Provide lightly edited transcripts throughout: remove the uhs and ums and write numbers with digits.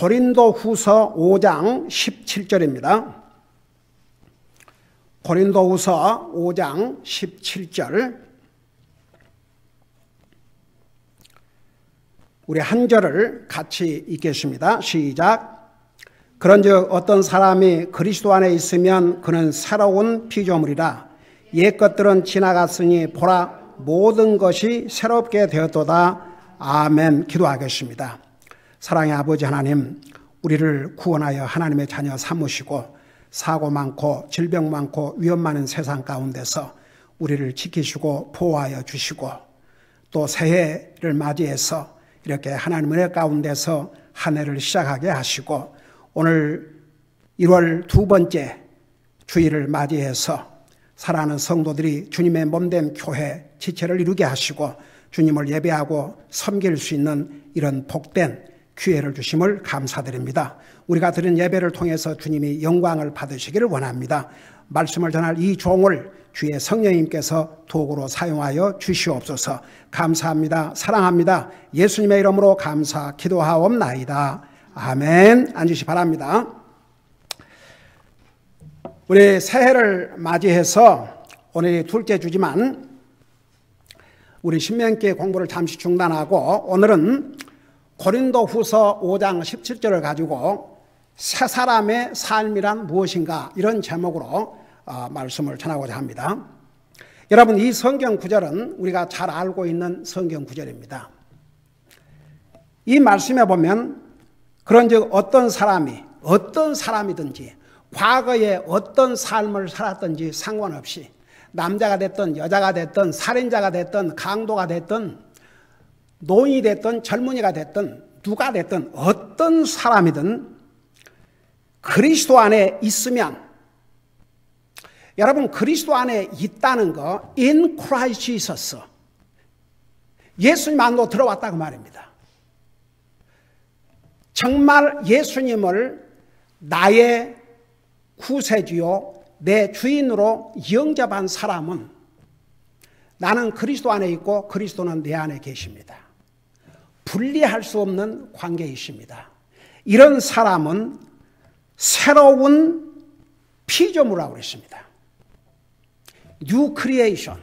고린도후서 5장 17절입니다. 고린도후서 5장 17절, 우리 한 절을 같이 읽겠습니다. 시작. 그런즉 어떤 사람이 그리스도 안에 있으면 그는 새로운 피조물이라. 옛 것들은 지나갔으니 보라 모든 것이 새롭게 되었도다. 아멘. 기도하겠습니다. 사랑의 아버지 하나님, 우리를 구원하여 하나님의 자녀 삼으시고 사고 많고 질병 많고 위험 많은 세상 가운데서 우리를 지키시고 보호하여 주시고 또 새해를 맞이해서 이렇게 하나님 은혜 가운데서 한 해를 시작하게 하시고 오늘 1월 두 번째 주일을 맞이해서 사랑하는 성도들이 주님의 몸된 교회 지체를 이루게 하시고 주님을 예배하고 섬길 수 있는 이런 복된 기회를 주심을 감사드립니다. 우리가 드린 예배를 통해서 주님이 영광을 받으시기를 원합니다. 말씀을 전할 이 종을 주의 성령님께서 도구로 사용하여 주시옵소서. 감사합니다. 사랑합니다. 예수님의 이름으로 감사 기도하옵나이다. 아멘. 앉으시 바랍니다. 우리 새해를 맞이해서 오늘이 둘째 주지만 우리 신명기 공부를 잠시 중단하고 오늘은 고린도후서 5장 17절을 가지고 새 사람의 삶이란 무엇인가 이런 제목으로 말씀을 전하고자 합니다. 여러분, 이 성경 구절은 우리가 잘 알고 있는 성경 구절입니다. 이 말씀에 보면 그런즉 어떤 사람이 어떤 사람이든지 과거에 어떤 삶을 살았든지 상관없이 남자가 됐든 여자가 됐든 살인자가 됐든 강도가 됐든 노인이 됐든 젊은이가 됐든 누가 됐든 어떤 사람이든 그리스도 안에 있으면, 여러분 그리스도 안에 있다는 거 in Christ Jesus, 예수님 안으로 들어왔다고 말입니다. 정말 예수님을 나의 구세주요 내 주인으로 영접한 사람은 나는 그리스도 안에 있고 그리스도는 내 안에 계십니다. 분리할 수 없는 관계이십니다. 이런 사람은 새로운 피조물이라고 그랬습니다. New Creation.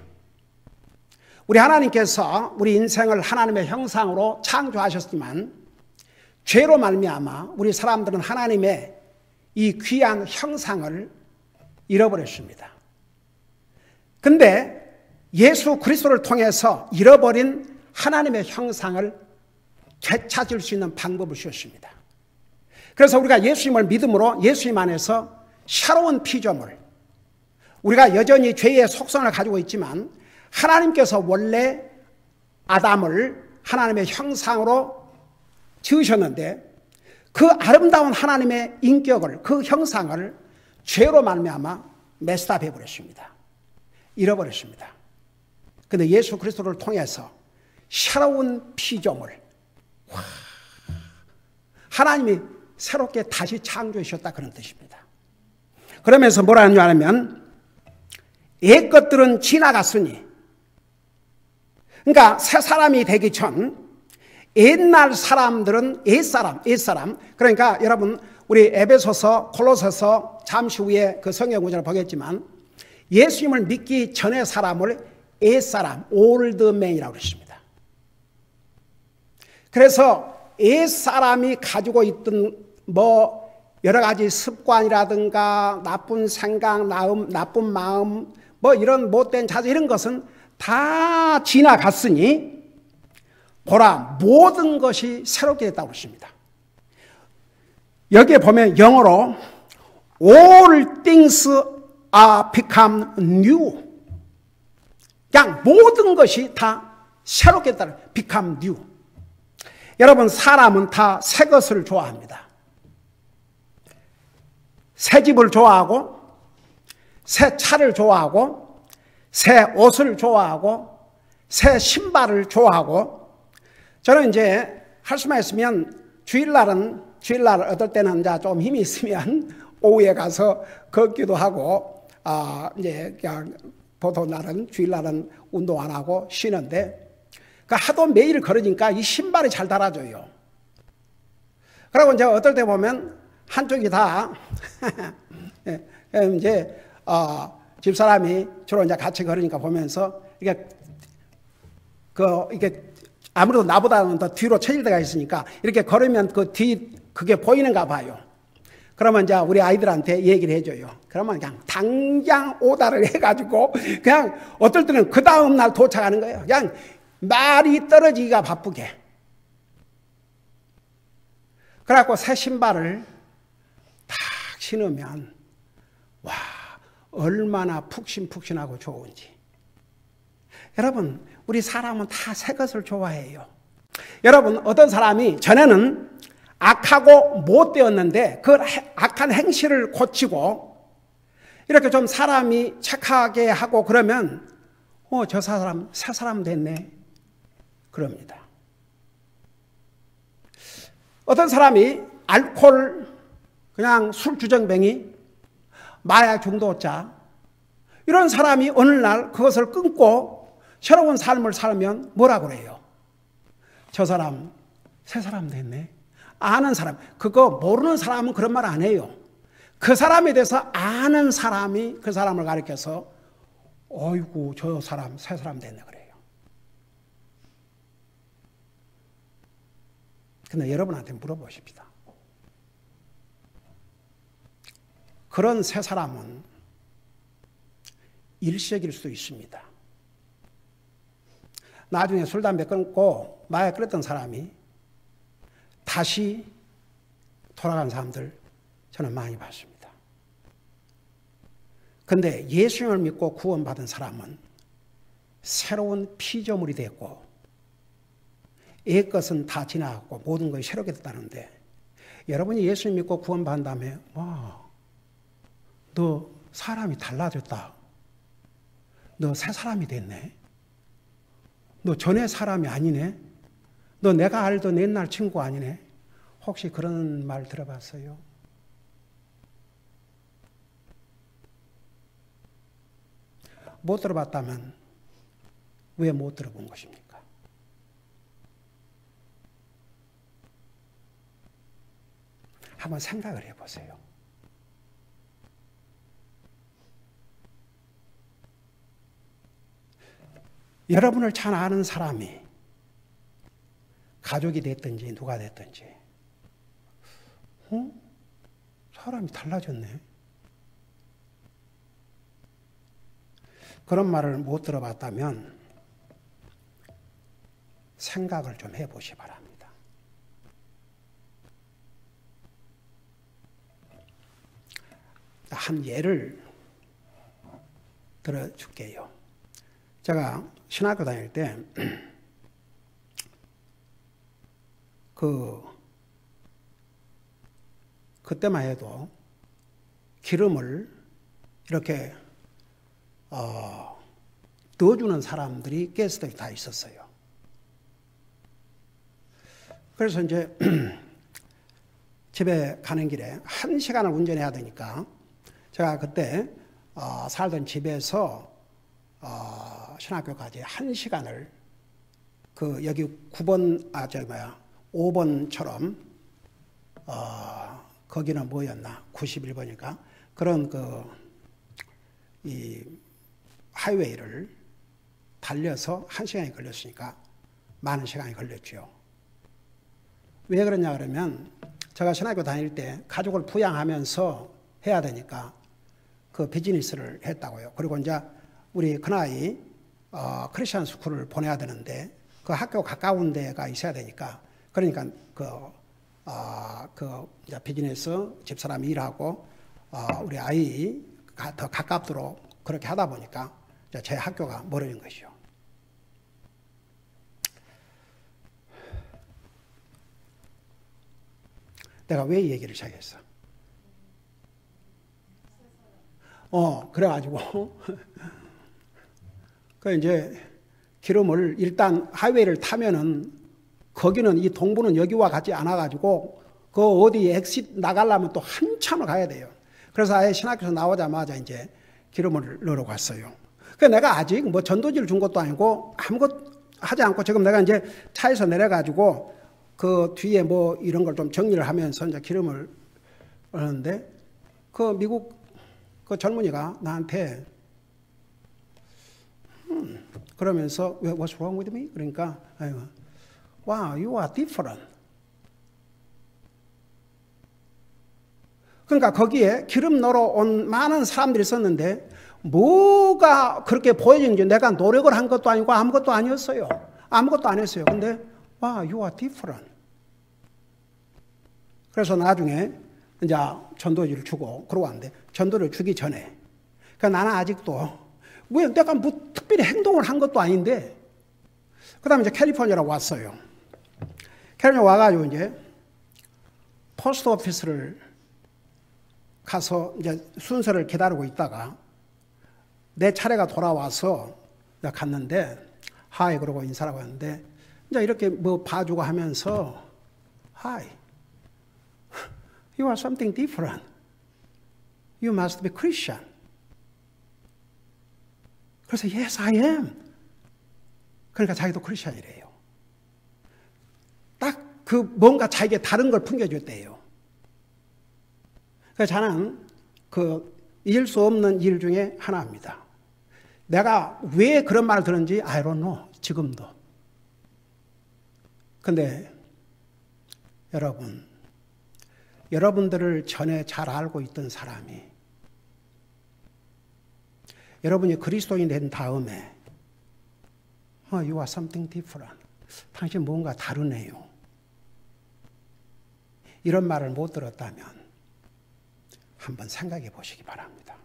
우리 하나님께서 우리 인생을 하나님의 형상으로 창조하셨지만 죄로 말미암아 우리 사람들은 하나님의 이 귀한 형상을 잃어버렸습니다. 근데 예수 그리스도를 통해서 잃어버린 하나님의 형상을 되찾을 수 있는 방법을 주셨습니다. 그래서 우리가 예수님을 믿음으로 예수님 안에서 새로운 피조물, 우리가 여전히 죄의 속성을 가지고 있지만 하나님께서 원래 아담을 하나님의 형상으로 지으셨는데 그 아름다운 하나님의 인격을, 그 형상을 죄로 말미암아 메스답해 버렸습니다. 잃어버렸습니다. 그런데 예수 그리스도를 통해서 새로운 피조물, 하나님이 새롭게 다시 창조하셨다 그런 뜻입니다. 그러면서 뭐라 하는 줄 아냐면 옛 것들은 지나갔으니, 그러니까 새 사람이 되기 전 옛날 사람들은 옛사람, 그러니까 여러분 우리 에베소서 콜로새서 잠시 후에 그 성경 구절을 보겠지만 예수님을 믿기 전의 사람을 옛사람, 올드맨이라고 그랬습니다. 그래서 옛사람이 가지고 있던 뭐 여러 가지 습관이라든가 나쁜 생각, 나쁜 마음, 뭐 이런 못된 자세 이런 것은 다 지나갔으니 보라 모든 것이 새롭게 됐다고 했습니다. 여기에 보면 영어로 all things are become new, 그냥 모든 것이 다 새롭게 됐다. become new. 여러분 사람은 다 새 것을 좋아합니다. 새 집을 좋아하고 새 차를 좋아하고 새 옷을 좋아하고 새 신발을 좋아하고, 저는 이제 할 수만 있으면 주일날 어떨 때는 이제 좀 힘이 있으면 오후에 가서 걷기도 하고, 이제 그냥 보통 날은 주일날은 운동 안 하고 쉬는데, 하도 매일 걸으니까 이 신발이 잘 달아져요. 그리고 이제 어떨 때 보면 한쪽이 다 이제 집사람이 주로 이제 같이 걸으니까 보면서 이게 아무래도 나보다는 더 뒤로 처질 때가 있으니까 이렇게 걸으면 그게 보이는가 봐요. 그러면 이제 우리 아이들한테 얘기를 해줘요. 그러면 그냥 당장 오다를 해가지고 그냥 어떨 때는 그 다음날 도착하는 거예요. 그냥 말이 떨어지기가 바쁘게. 그래갖고 새 신발을 딱 신으면 와, 얼마나 푹신푹신하고 좋은지. 여러분, 우리 사람은 다 새 것을 좋아해요. 여러분, 어떤 사람이 전에는 악하고 못되었는데 그 악한 행실을 고치고 이렇게 좀 사람이 착하게 하고 그러면 저 사람 새 사람 됐네 그럽니다. 어떤 사람이 알코올 그냥 술 주정뱅이 마약 중독자 이런 사람이 어느 날 그것을 끊고 새로운 삶을 살면 뭐라 그래요? 저 사람 새 사람 됐네. 아는 사람, 그거 모르는 사람은 그런 말 안 해요. 그 사람에 대해서 아는 사람이 그 사람을 가리켜서 어이구 저 사람 새 사람 됐네 그래요. 근데 여러분한테 물어보십시다. 그런 새 사람은 일시적일 수도 있습니다. 나중에 술, 담배 끊고 마약 끊었던 사람이 다시 돌아간 사람들 저는 많이 봤습니다. 그런데 예수님을 믿고 구원받은 사람은 새로운 피조물이 됐고 옛것은 다 지나갔고 모든 것이 새롭게 됐다는데 여러분이 예수님 믿고 구원받은 다음에 와, 너 사람이 달라졌다. 너 새 사람이 됐네. 너 전에 사람이 아니네. 너 내가 알던 옛날 친구 아니네. 혹시 그런 말 들어봤어요? 못 들어봤다면 왜 못 들어본 것입니까? 한번 생각을 해보세요. 여러분을 잘 아는 사람이 가족이 됐든지 누가 됐든지 사람이 달라졌네. 그런 말을 못 들어봤다면 생각을 좀 해보시 바랍니다. 한 예를 들어줄게요. 제가 신학교 다닐 때 그때만 해도 기름을 이렇게 넣어주는 사람들이 가스들이 다 있었어요. 그래서 이제 집에 가는 길에 1시간을 운전해야 되니까 제가 그때 살던 집에서 신학교까지 1시간을 여기 5번처럼 거기는 뭐였나 91번이니까 그런 이 하이웨이를 달려서 1시간이 걸렸으니까 많은 시간이 걸렸죠. 왜 그러냐 그러면 제가 신학교 다닐 때 가족을 부양하면서 해야 되니까 그 비즈니스를 했다고요. 그리고 이제 우리 큰아이 크리스천 스쿨을 보내야 되는데 그 학교 가까운 데가 있어야 되니까 그러니까 이제 비즈니스 집사람이 일하고 우리 아이 더 가깝도록 그렇게 하다 보니까 제 학교가 멀어진 것이죠. 내가 왜 이 얘기를 시작했어? 그래가지고 그 이제 기름을 일단 하이웨이를 타면은 거기는 이 동부는 여기와 같지 않아가지고 그 어디 엑sit 나가려면 또 한참을 가야 돼요. 그래서 아예 신학교에서 나오자마자 이제 기름을 넣으러 갔어요. 그 내가 아직 뭐 전도지를 준 것도 아니고 아무것도 하지 않고 지금 내가 이제 차에서 내려가지고 그 뒤에 뭐 이런 걸 좀 정리를 하면서 이제 기름을 얻는데 그 미국 그 젊은이가 나한테 그러면서 What's wrong with me? 그러니까 Wow, you are different. 그러니까 거기에 기름 넣으러 온 많은 사람들이 있었는데 뭐가 그렇게 보여지는지 내가 노력을 한 것도 아니고 아무것도 아니었어요. 아무것도 안 했어요. 근데 Wow, you are different. 그래서 나중에 이제 전도지를 주고 그러고 왔는데 전도를 주기 전에 그러니까 나는 아직도 왜 내가 뭐 특별히 행동을 한 것도 아닌데 그 다음에 이제 캘리포니아로 왔어요. 캘리포니아 와가지고 이제 포스트 오피스를 가서 이제 순서를 기다리고 있다가 내 차례가 돌아와서 갔는데 하이 그러고 인사를 하고 했는데 이제 이렇게 뭐 봐주고 하면서 하이 You are something different. You must be Christian. 그래서 Yes, I am. 그러니까 자기도 크리스천이래요. 딱 그 뭔가 자기에게 다른 걸 풍겨줬대요. 그래서 저는 그 잊을 수 없는 일 중에 하나입니다. 내가 왜 그런 말을 들었는지 I don't know. 지금도. 근데 여러분들을 전에 잘 알고 있던 사람이 여러분이 그리스도인이 된 다음에 You are something different. 당신 뭔가 다르네요. 이런 말을 못 들었다면 한번 생각해 보시기 바랍니다.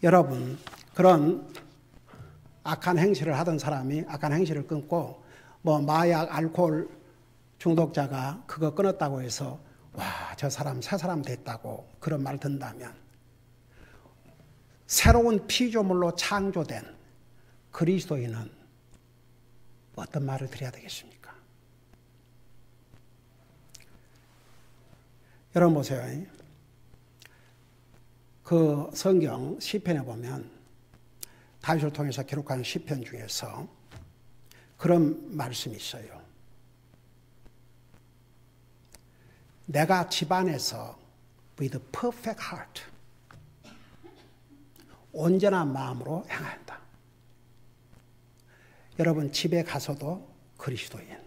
여러분 그런 악한 행실을 하던 사람이 악한 행실을 끊고 뭐 마약, 알코올 중독자가 그거 끊었다고 해서 와, 저 사람 새 사람 됐다고 그런 말 듣는다면 새로운 피조물로 창조된 그리스도인은 어떤 말을 드려야 되겠습니까? 여러분 보세요. 그 성경 시편에 보면 다윗을 통해서 기록한 시편 중에서 그런 말씀이 있어요. 내가 집안에서 with perfect heart 온전한 마음으로 행한다. 여러분 집에 가서도 그리스도인,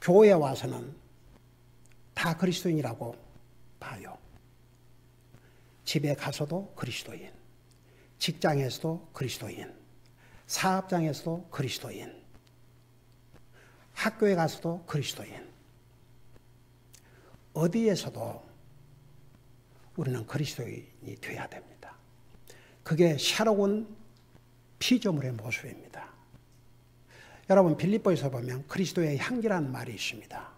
교회에 와서는 다 그리스도인이라고 봐요. 집에 가서도 그리스도인, 직장에서도 그리스도인, 사업장에서도 그리스도인, 학교에 가서도 그리스도인, 어디에서도 우리는 그리스도인이 되어야 됩니다. 그게 새로운 피조물의 모습입니다. 여러분 빌립보에서 보면 그리스도의 향기라는 말이 있습니다.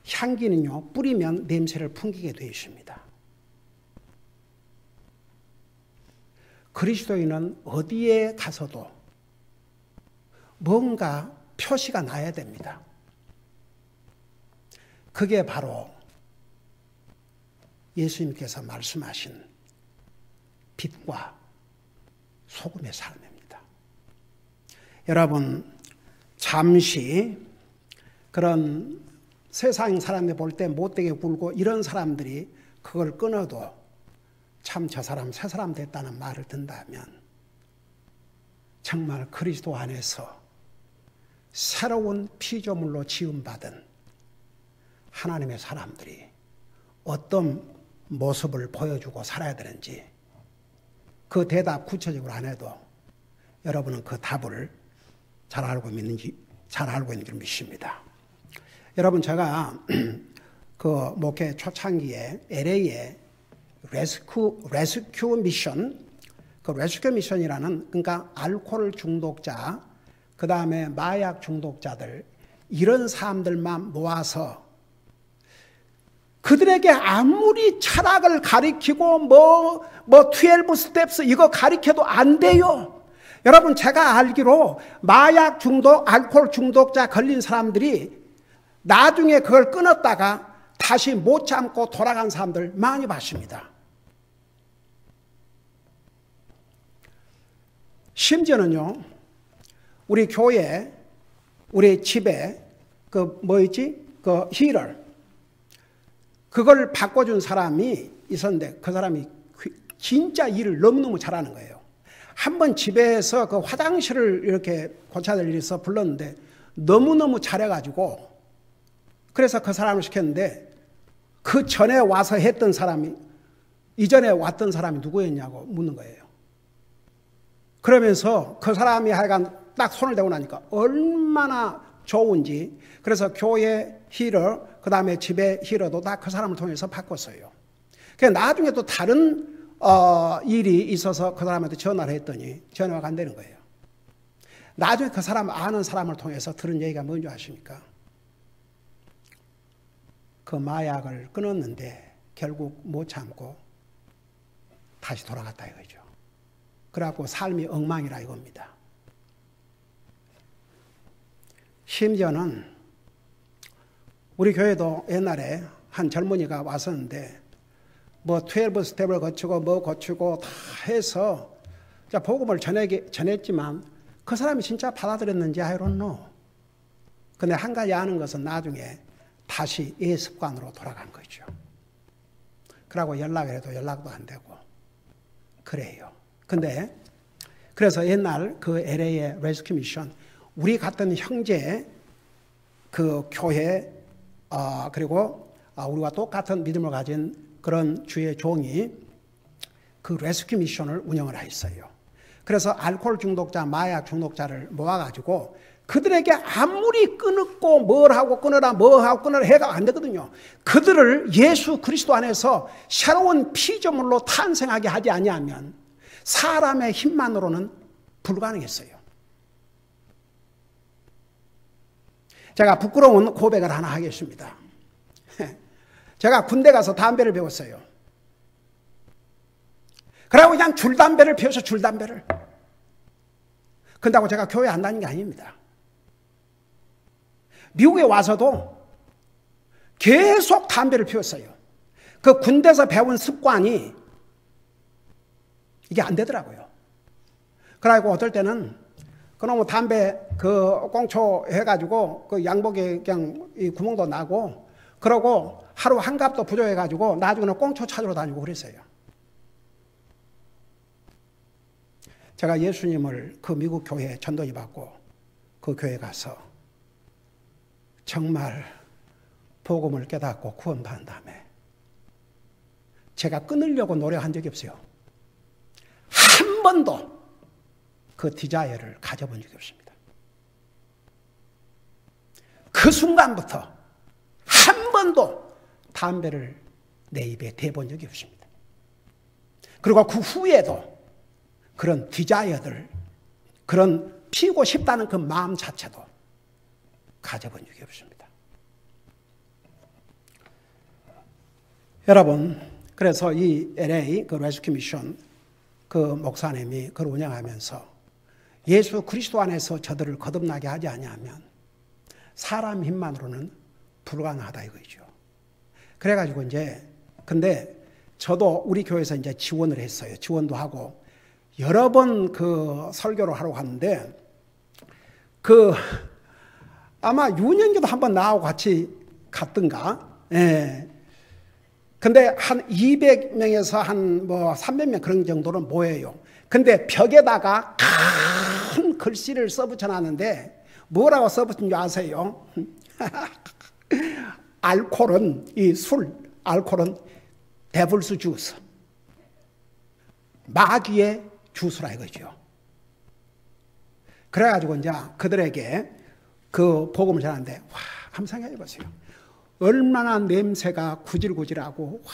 향기는요 뿌리면 냄새를 풍기게 되어 있습니다. 그리스도인은 어디에 가서도 뭔가 표시가 나야 됩니다. 그게 바로 예수님께서 말씀하신 빛과 소금의 삶입니다. 여러분 잠시 그런 세상 사람들 볼 때 못되게 굴고 이런 사람들이 그걸 끊어도 참 저 사람 새 사람 됐다는 말을 듣는다면 정말 그리스도 안에서 새로운 피조물로 지음받은 하나님의 사람들이 어떤 모습을 보여주고 살아야 되는지 그 대답 구체적으로 안 해도 여러분은 그 답을 잘 알고 있는 줄 믿습니다. 여러분 제가 그 목회 초창기에 LA에 레스큐 미션, 그 레스큐 미션이라는 그러니까 알코올 중독자, 그 다음에 마약 중독자들 이런 사람들만 모아서 그들에게 아무리 철학을 가리키고 뭐 12 스텝스 이거 가리켜도 안 돼요. 여러분 제가 알기로 마약 중독, 알코올 중독자 걸린 사람들이 나중에 그걸 끊었다가 다시 못 참고 돌아간 사람들 많이 봤습니다. 심지어는요, 우리 교회, 우리 집에 그 뭐였지? 그 힐을 그걸 바꿔준 사람이 있었는데 그 사람이 진짜 일을 너무너무 잘하는 거예요. 한번 집에서 그 화장실을 이렇게 고쳐야 될 일이 있어 불렀는데 너무너무 잘해가지고 그래서 그 사람을 시켰는데 그 전에 와서 했던 사람이 이전에 왔던 사람이 누구였냐고 묻는 거예요. 그러면서 그 사람이 하여간 딱 손을 대고 나니까 얼마나 좋은지 그래서 교회 힐러 그 다음에 집에 힐러도 다 그 사람을 통해서 바꿨어요. 그래서 나중에 또 다른 일이 있어서 그 사람한테 전화를 했더니 전화가 안 되는 거예요. 나중에 그 사람 아는 사람을 통해서 들은 얘기가 뭔지 아십니까? 그 마약을 끊었는데 결국 못 참고 다시 돌아갔다 이거죠. 그래갖고 삶이 엉망이라 이겁니다. 심지어는 우리 교회도 옛날에 한 젊은이가 왔었는데 뭐 12스텝을 거치고 뭐 거치고 다 해서 복음을 전했지만 그 사람이 진짜 받아들였는지 I don't know. 근데 한 가지 아는 것은 나중에 다시 이 습관으로 돌아간 거죠. 그러고 연락을 해도 연락도 안 되고 그래요. 근데 그래서 옛날 그 LA의 레스큐 미션 우리 같은 형제 그 교회 그리고 우리와 똑같은 믿음을 가진 그런 주의 종이 그 레스큐 미션을 운영을 했어요. 그래서 알코올 중독자, 마약 중독자를 모아가지고 그들에게 아무리 끊고 뭘 하고 끊어라 뭐 하고 끊어라 해가 안 되거든요. 그들을 예수 그리스도 안에서 새로운 피조물로 탄생하게 하지 아니하면 사람의 힘만으로는 불가능했어요. 제가 부끄러운 고백을 하나 하겠습니다. 제가 군대 가서 담배를 배웠어요. 그러고 그냥 줄담배를 피워서 줄담배를. 그런다고 제가 교회 안 다닌 게 아닙니다. 미국에 와서도 계속 담배를 피웠어요. 그 군대에서 배운 습관이 이게 안 되더라고요. 그래가지고 어떨 때는 그놈의 담배 그 꽁초 해가지고 그 양복에 그냥 이 구멍도 나고 그러고 하루 한 갑도 부족해가지고 나중에는 꽁초 찾으러 다니고 그랬어요. 제가 예수님을 그 미국 교회에 전도해 받고 그 교회 가서 정말 복음을 깨닫고 구원받은 다음에 제가 끊으려고 노력한 적이 없어요. 한 번도 그 디자이어를 가져본 적이 없습니다. 그 순간부터 한 번도 담배를 내 입에 대본 적이 없습니다. 그리고 그 후에도 그런 디자이어들, 그런 피우고 싶다는 그 마음 자체도 가져본 적이 없습니다. 여러분, 그래서 이 LA 그 레스큐 미션 그 목사님이 그걸 운영하면서 예수 그리스도 안에서 저들을 거듭나게 하지 아니하면 사람 힘만으로는 불가능하다 이거죠. 그래가지고 이제 근데 저도 우리 교회에서 이제 지원을 했어요. 지원도 하고 여러 번 그 설교를 하러 갔는데 그 아마 유년기도 한번 나하고 같이 갔던가. 예. 근데 한 200명에서 한 뭐 300명 그런 정도는 모여요. 근데 벽에다가 큰 글씨를 써붙여 놨는데 뭐라고 써붙인 줄 아세요? 알코올은 이 술, 알코올은 데블스 주스. 마귀의 주스라 이거죠. 그래가지고 이제 그들에게 그 복음을 전하는데 와, 한번 생각해 보세요. 얼마나 냄새가 구질구질하고 와,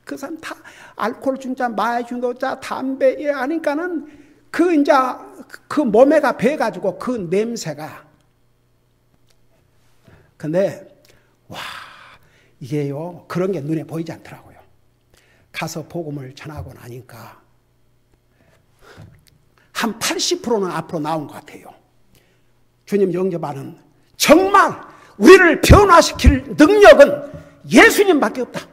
그 사람 다 알코올 중자, 마약 중독자, 담배 하니까는 그 이제 그 몸에가 배가지고 그 냄새가. 근데 와, 이게요 그런 게 눈에 보이지 않더라고요. 가서 복음을 전하고 나니까 한 80%는 앞으로 나온 것 같아요. 주님 영접하는 정말 우리를 변화시킬 능력은 예수님밖에 없다.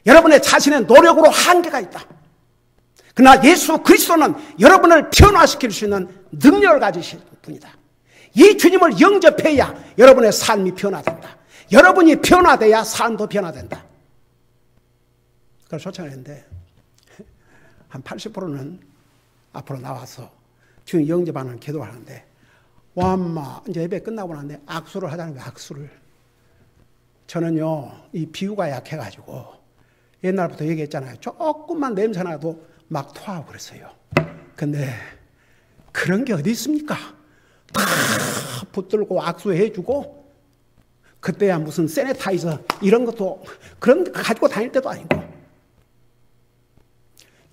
여러분의 자신의 노력으로 한계가 있다. 그러나 예수 그리스도는 여러분을 변화시킬 수 있는 능력을 가지신 분이다. 이 주님을 영접해야 여러분의 삶이 변화된다. 여러분이 변화돼야 삶도 변화된다. 그걸 소청했는데 한 80%는 앞으로 나와서 주님 영접하는 기도를 하는데, 와, 엄마, 이제 예배 끝나고 나는데 악수를 하자는 거예요, 악수를. 저는요, 이 비유가 약해가지고 옛날부터 얘기했잖아요. 조금만 냄새나도 막 토하고 그랬어요. 근데 그런 게 어디 있습니까? 다 붙들고 악수해주고, 그때야 무슨 세네타이저 이런 것도 그런 거 가지고 다닐 때도 아니고,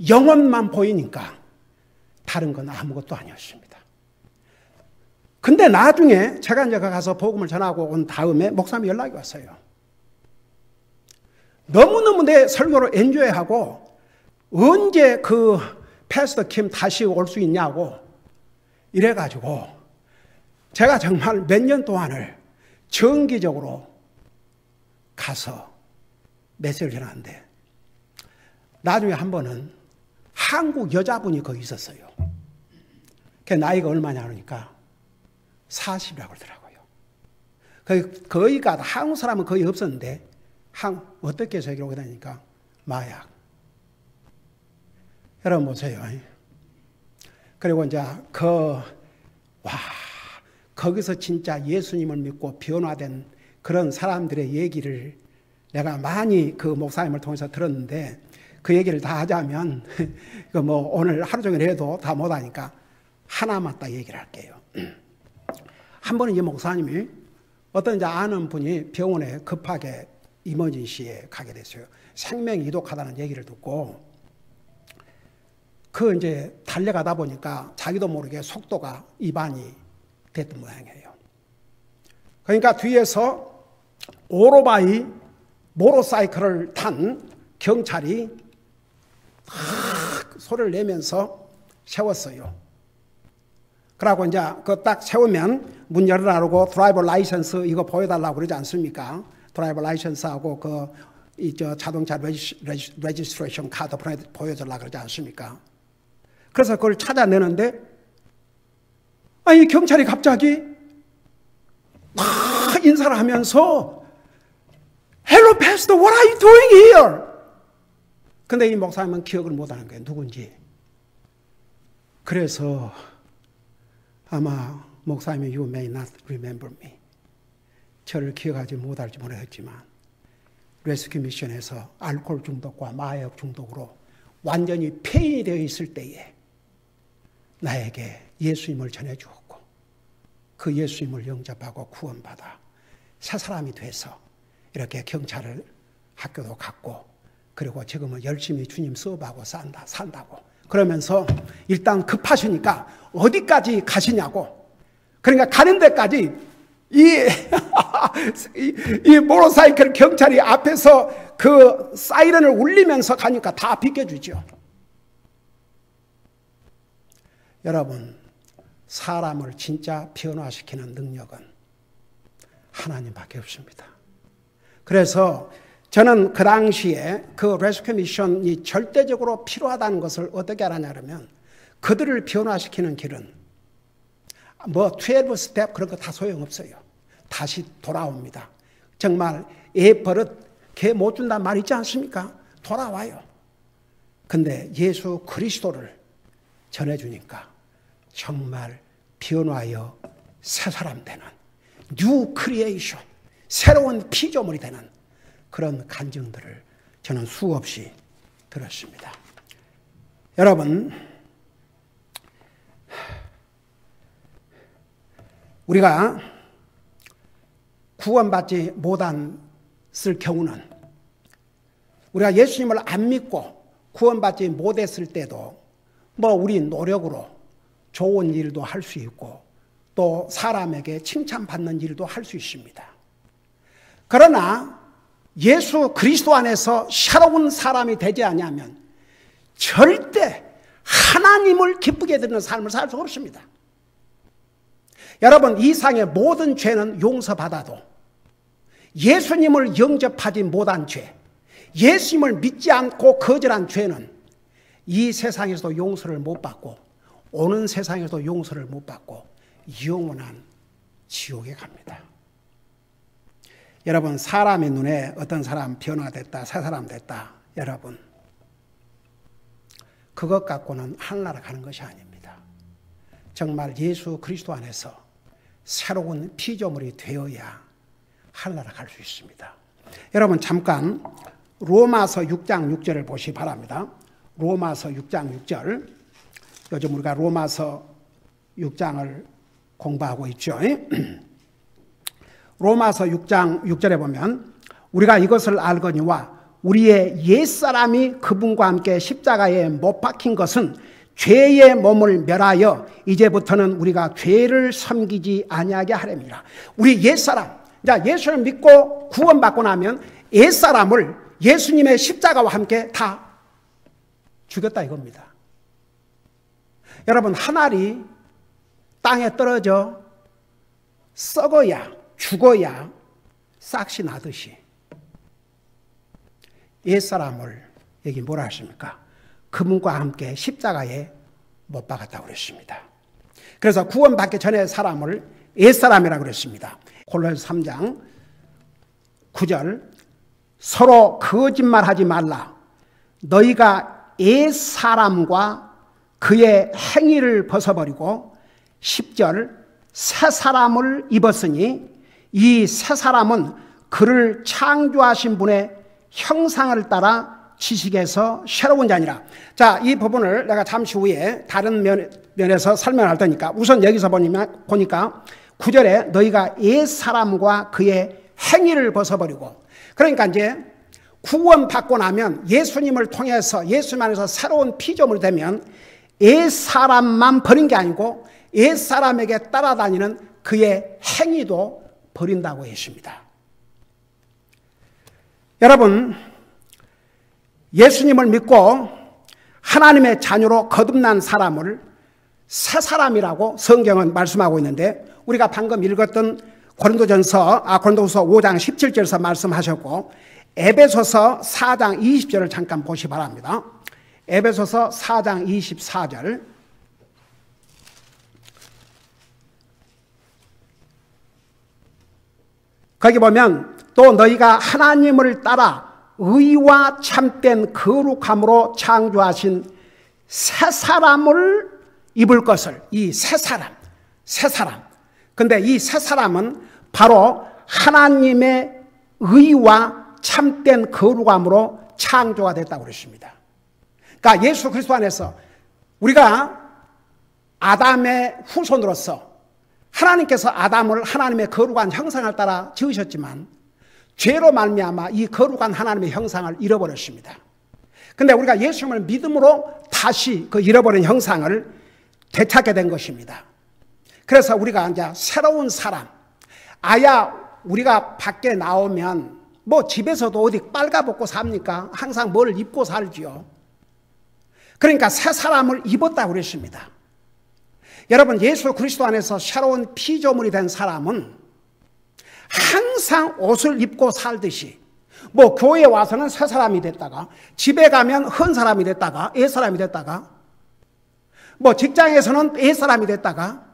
영혼만 보이니까 다른 건 아무것도 아니었습니다. 근데 나중에 제가 이제 가서 복음을 전하고 온 다음에 목사님이 연락이 왔어요. 너무너무 내 설교를 엔조이하고 언제 그 패스터 킴 다시 올 수 있냐고 이래가지고 제가 정말 몇 년 동안을 정기적으로 가서 메시지를 전하는데, 나중에 한 번은 한국 여자분이 거기 있었어요. 그 나이가 얼마냐 그러니까 40이라고 그러더라고요. 거기가 한국 사람은 거의 없었는데 어떻게 해서 여기로 오게 되니까 마약. 여러분 보세요. 그리고 이제 거기서 진짜 예수님을 믿고 변화된 그런 사람들의 얘기를 내가 많이 그 목사님을 통해서 들었는데, 그 얘기를 다 하자면 오늘 하루 종일 해도 다 못하니까 하나만 딱 얘기를 할게요. 한 번은 이 목사님이 어떤 이제 아는 분이 병원에 급하게 이머전시에 가게 됐어요. 생명이 이독하다는 얘기를 듣고 이제 달려가다 보니까 자기도 모르게 속도가 위반이 됐던 모양이에요. 그러니까 뒤에서 모tor사이클을 탄 경찰이 소리를 내면서 세웠어요. 그러고 이제 딱 세우면 문 열으라고 드라이버 라이선스 이거 보여달라고 그러지 않습니까? 드라이버 라이선스하고 자동차 레지스트레이션 카드 보여달라고 그러지 않습니까? 그래서 그걸 찾아내는데, 아니, 경찰이 갑자기 막 인사를 하면서 Hello, Pastor, what are you doing here? 근데 이 목사님은 기억을 못하는 거예요. 누군지. 그래서 아마 목사님이 You may not remember me. 저를 기억하지 못할지 모르겠지만 레스큐 미션에서 알코올 중독과 마약 중독으로 완전히 폐위되어 있을 때에 나에게 예수님을 전해주었고, 그 예수님을 영접하고 구원받아 새 사람이 돼서 이렇게 경찰을 학교도 갔고, 그리고 지금은 열심히 주님 수업하고 산다고 그러면서 일단 급하시니까 어디까지 가시냐고. 그러니까 가는 데까지 이 모터사이클 경찰이 앞에서 그 사이렌을 울리면서 가니까 다 비켜주죠. 여러분, 사람을 진짜 변화시키는 능력은 하나님밖에 없습니다. 그래서 저는 그 당시에 그 레스큐 미션이 절대적으로 필요하다는 것을 어떻게 알았냐면, 그들을 변화시키는 길은 12스텝 그런 거 다 소용없어요. 다시 돌아옵니다. 정말 애 버릇 개 못 준다는 말 있지 않습니까? 돌아와요. 근데 예수 그리스도를 전해주니까 정말 변화하여 새 사람 되는 뉴 크리에이션, 새로운 피조물이 되는 그런 간증들을 저는 수없이 들었습니다. 여러분, 우리가 구원받지 못했을 경우는, 우리가 예수님을 안 믿고 구원받지 못했을 때도 우리 노력으로 좋은 일도 할 수 있고 또 사람에게 칭찬받는 일도 할 수 있습니다. 그러나 예수 그리스도 안에서 새로운 사람이 되지 않으면 절대 하나님을 기쁘게 드리는 삶을 살 수 없습니다. 여러분, 이 세상의 모든 죄는 용서받아도 예수님을 영접하지 못한 죄, 예수님을 믿지 않고 거절한 죄는 이 세상에서도 용서를 못 받고 오는 세상에서도 용서를 못 받고 영원한 지옥에 갑니다. 여러분, 사람의 눈에 어떤 사람 변화됐다, 새 사람 됐다, 여러분, 그것 갖고는 하늘나라 가는 것이 아닙니다. 정말 예수 그리스도 안에서 새로운 피조물이 되어야 하늘나라 갈 수 있습니다. 여러분, 잠깐 로마서 6장 6절을 보시기 바랍니다. 로마서 6장 6절. 요즘 우리가 로마서 6장을 공부하고 있죠. 로마서 6장 6절에 보면 우리가 이것을 알거니와 우리의 옛사람이 그분과 함께 십자가에 못 박힌 것은 죄의 몸을 멸하여 이제부터는 우리가 죄를 섬기지 아니하게 하렵니다. 우리 옛사람, 자, 예수를 믿고 구원받고 나면 옛사람을 예수님의 십자가와 함께 다 죽였다 이겁니다. 여러분, 한 알이 땅에 떨어져 썩어야, 죽어야 싹이 나듯이 옛사람을 여기 뭐라 하십니까? 그분과 함께 십자가에 못 박았다고 그랬습니다. 그래서 구원받기 전에 사람을 옛사람이라고 그랬습니다. 골로새 3장 9절, 서로 거짓말하지 말라. 너희가 옛사람과 그의 행위를 벗어버리고 10절, 새 사람을 입었으니 이 새 사람은 그를 창조하신 분의 형상을 따라 지식에서 새로운 자니라. 자, 이 부분을 내가 잠시 후에 다른 면에서 설명할 테니까 우선 여기서 보니까 9절에 너희가 옛사람과 그의 행위를 벗어버리고, 그러니까 이제 구원받고 나면 예수님을 통해서 예수님 안에서 새로운 피조물이 되면 옛사람만 버린 게 아니고 옛사람에게 따라다니는 그의 행위도 버린다고 했습니다. 여러분, 예수님을 믿고 하나님의 자녀로 거듭난 사람을 새 사람이라고 성경은 말씀하고 있는데, 우리가 방금 읽었던 고린도후서 5장 17절에서 말씀하셨고, 에베소서 4장 20절을 잠깐 보시기 바랍니다. 에베소서 4장 24절. 거기 보면 또 너희가 하나님을 따라 의와 참된 거룩함으로 창조하신 새 사람을 입을 것을, 이 새 사람. 근데 이 새 사람은 바로 하나님의 의와 참된 거룩함으로 창조가 됐다고 그랬습니다. 그러니까 예수 그리스도 안에서 우리가 아담의 후손으로서 하나님께서 아담을 하나님의 거룩한 형상을 따라 지으셨지만 죄로 말미암아 이 거룩한 하나님의 형상을 잃어버렸습니다. 그런데 우리가 예수님을 믿음으로 다시 그 잃어버린 형상을 되찾게 된 것입니다. 그래서 우리가 이제 새로운 사람, 아야 우리가 밖에 나오면 뭐 집에서도 어디 빨가벗고 삽니까? 항상 뭘 입고 살지요. 그러니까 새 사람을 입었다고 그랬습니다. 여러분, 예수 그리스도 안에서 새로운 피조물이 된 사람은 항상 옷을 입고 살듯이, 뭐 교회에 와서는 새 사람이 됐다가, 집에 가면 헌 사람이 됐다가, 옛 사람이 됐다가, 뭐 직장에서는 옛 사람이 됐다가,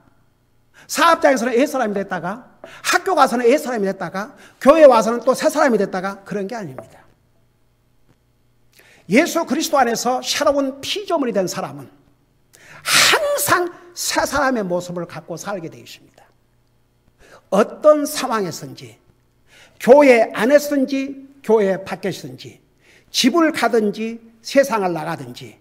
사업장에서는 옛 사람이 됐다가, 학교 가서는 옛 사람이 됐다가, 교회에 와서는 또 새 사람이 됐다가, 그런 게 아닙니다. 예수 그리스도 안에서 새로운 피조물이 된 사람은 항상 새 사람의 모습을 갖고 살게 되어 있습니다. 어떤 상황에서든지, 교회 안에서든지 교회 밖에서든지, 집을 가든지 세상을 나가든지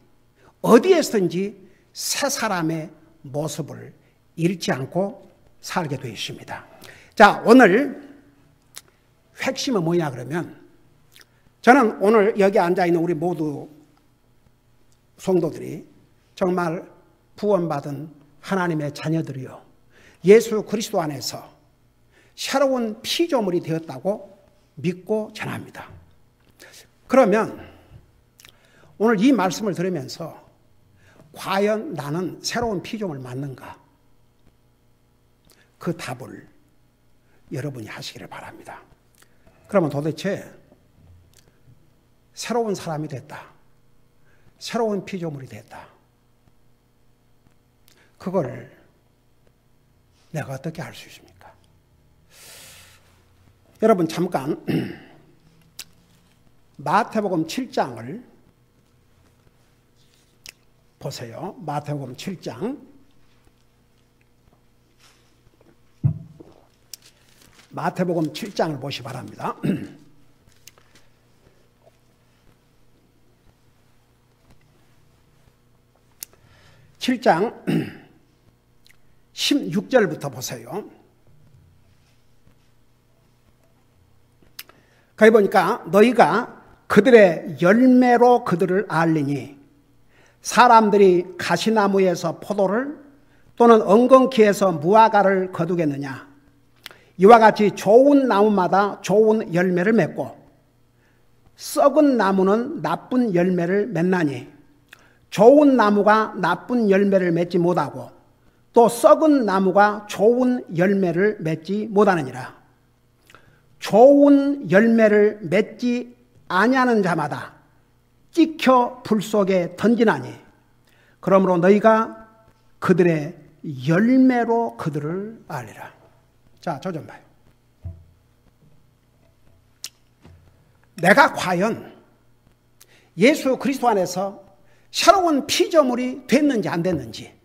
어디에서든지 새 사람의 모습을 잃지 않고 살게 되어 있습니다. 자, 오늘 핵심은 뭐냐 그러면, 저는 오늘 여기 앉아있는 우리 모두 성도들이 정말 구원받은 하나님의 자녀들이요, 예수 그리스도 안에서 새로운 피조물이 되었다고 믿고 전합니다. 그러면 오늘 이 말씀을 들으면서 과연 나는 새로운 피조물 맞는가? 그 답을 여러분이 하시기를 바랍니다. 그러면 도대체 새로운 사람이 됐다, 새로운 피조물이 됐다, 그걸 내가 어떻게 알 수 있습니까? 여러분 잠깐 마태복음 7장을 보세요. 마태복음 7장. 마태복음 7장을 보시 바랍니다. 7장 16절부터 보세요. 거기 보니까 너희가 그들의 열매로 그들을 알리니 사람들이 가시나무에서 포도를 또는 엉겅퀴에서 무화과를 거두겠느냐. 이와 같이 좋은 나무마다 좋은 열매를 맺고 썩은 나무는 나쁜 열매를 맺나니 좋은 나무가 나쁜 열매를 맺지 못하고 또 썩은 나무가 좋은 열매를 맺지 못하느니라. 좋은 열매를 맺지 아니하는 자마다 찍혀 불 속에 던지나니 그러므로 너희가 그들의 열매로 그들을 알리라. 자, 저 좀 봐요. 내가 과연 예수 그리스도 안에서 새로운 피조물이 됐는지 안 됐는지,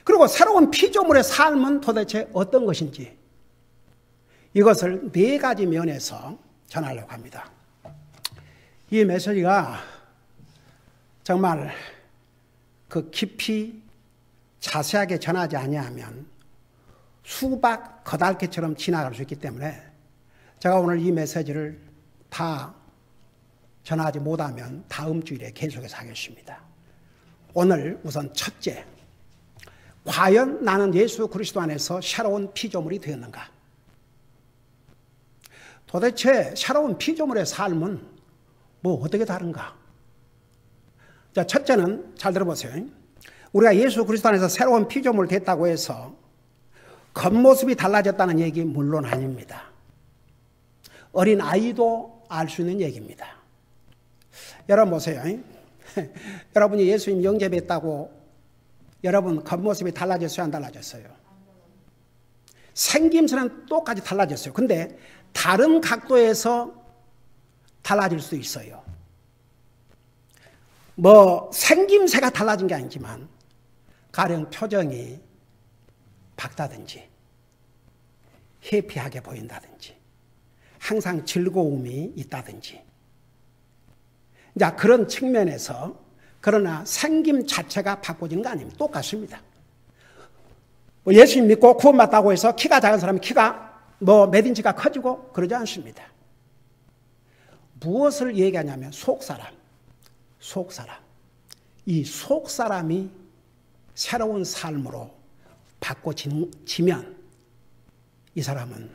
그리고 새로운 피조물의 삶은 도대체 어떤 것인지, 이것을 네 가지 면에서 전하려고 합니다. 이 메시지가 정말 그 깊이 자세하게 전하지 아니하면 수박 거달개처럼 지나갈 수 있기 때문에 제가 오늘 이 메시지를 다 전하지 못하면 다음 주일에 계속해서 하겠습니다. 오늘 우선 첫째, 과연 나는 예수 그리스도 안에서 새로운 피조물이 되었는가? 도대체 새로운 피조물의 삶은 뭐 어떻게 다른가? 자, 첫째는 잘 들어보세요. 우리가 예수 그리스도 안에서 새로운 피조물 됐다고 해서 겉모습이 달라졌다는 얘기 물론 아닙니다. 어린 아이도 알 수 있는 얘기입니다. 여러분 보세요. 여러분이 예수님 영접했다고 여러분 겉모습이 달라졌어요, 안 달라졌어요? 생김새는 똑같이 달라졌어요. 근데 다른 각도에서 달라질 수 있어요. 뭐 생김새가 달라진 게 아니지만 가령 표정이 밝다든지 해피하게 보인다든지 항상 즐거움이 있다든지, 자, 그런 측면에서, 그러나 생김 자체가 바꿔지는 거 아닙니다. 똑같습니다. 뭐 예수님 믿고 구원받다고 해서 키가 작은 사람이 키가 뭐 몇 인치가 커지고 그러지 않습니다. 무엇을 얘기하냐면 속사람. 이 속사람이 새로운 삶으로 바꿔지면 이 사람은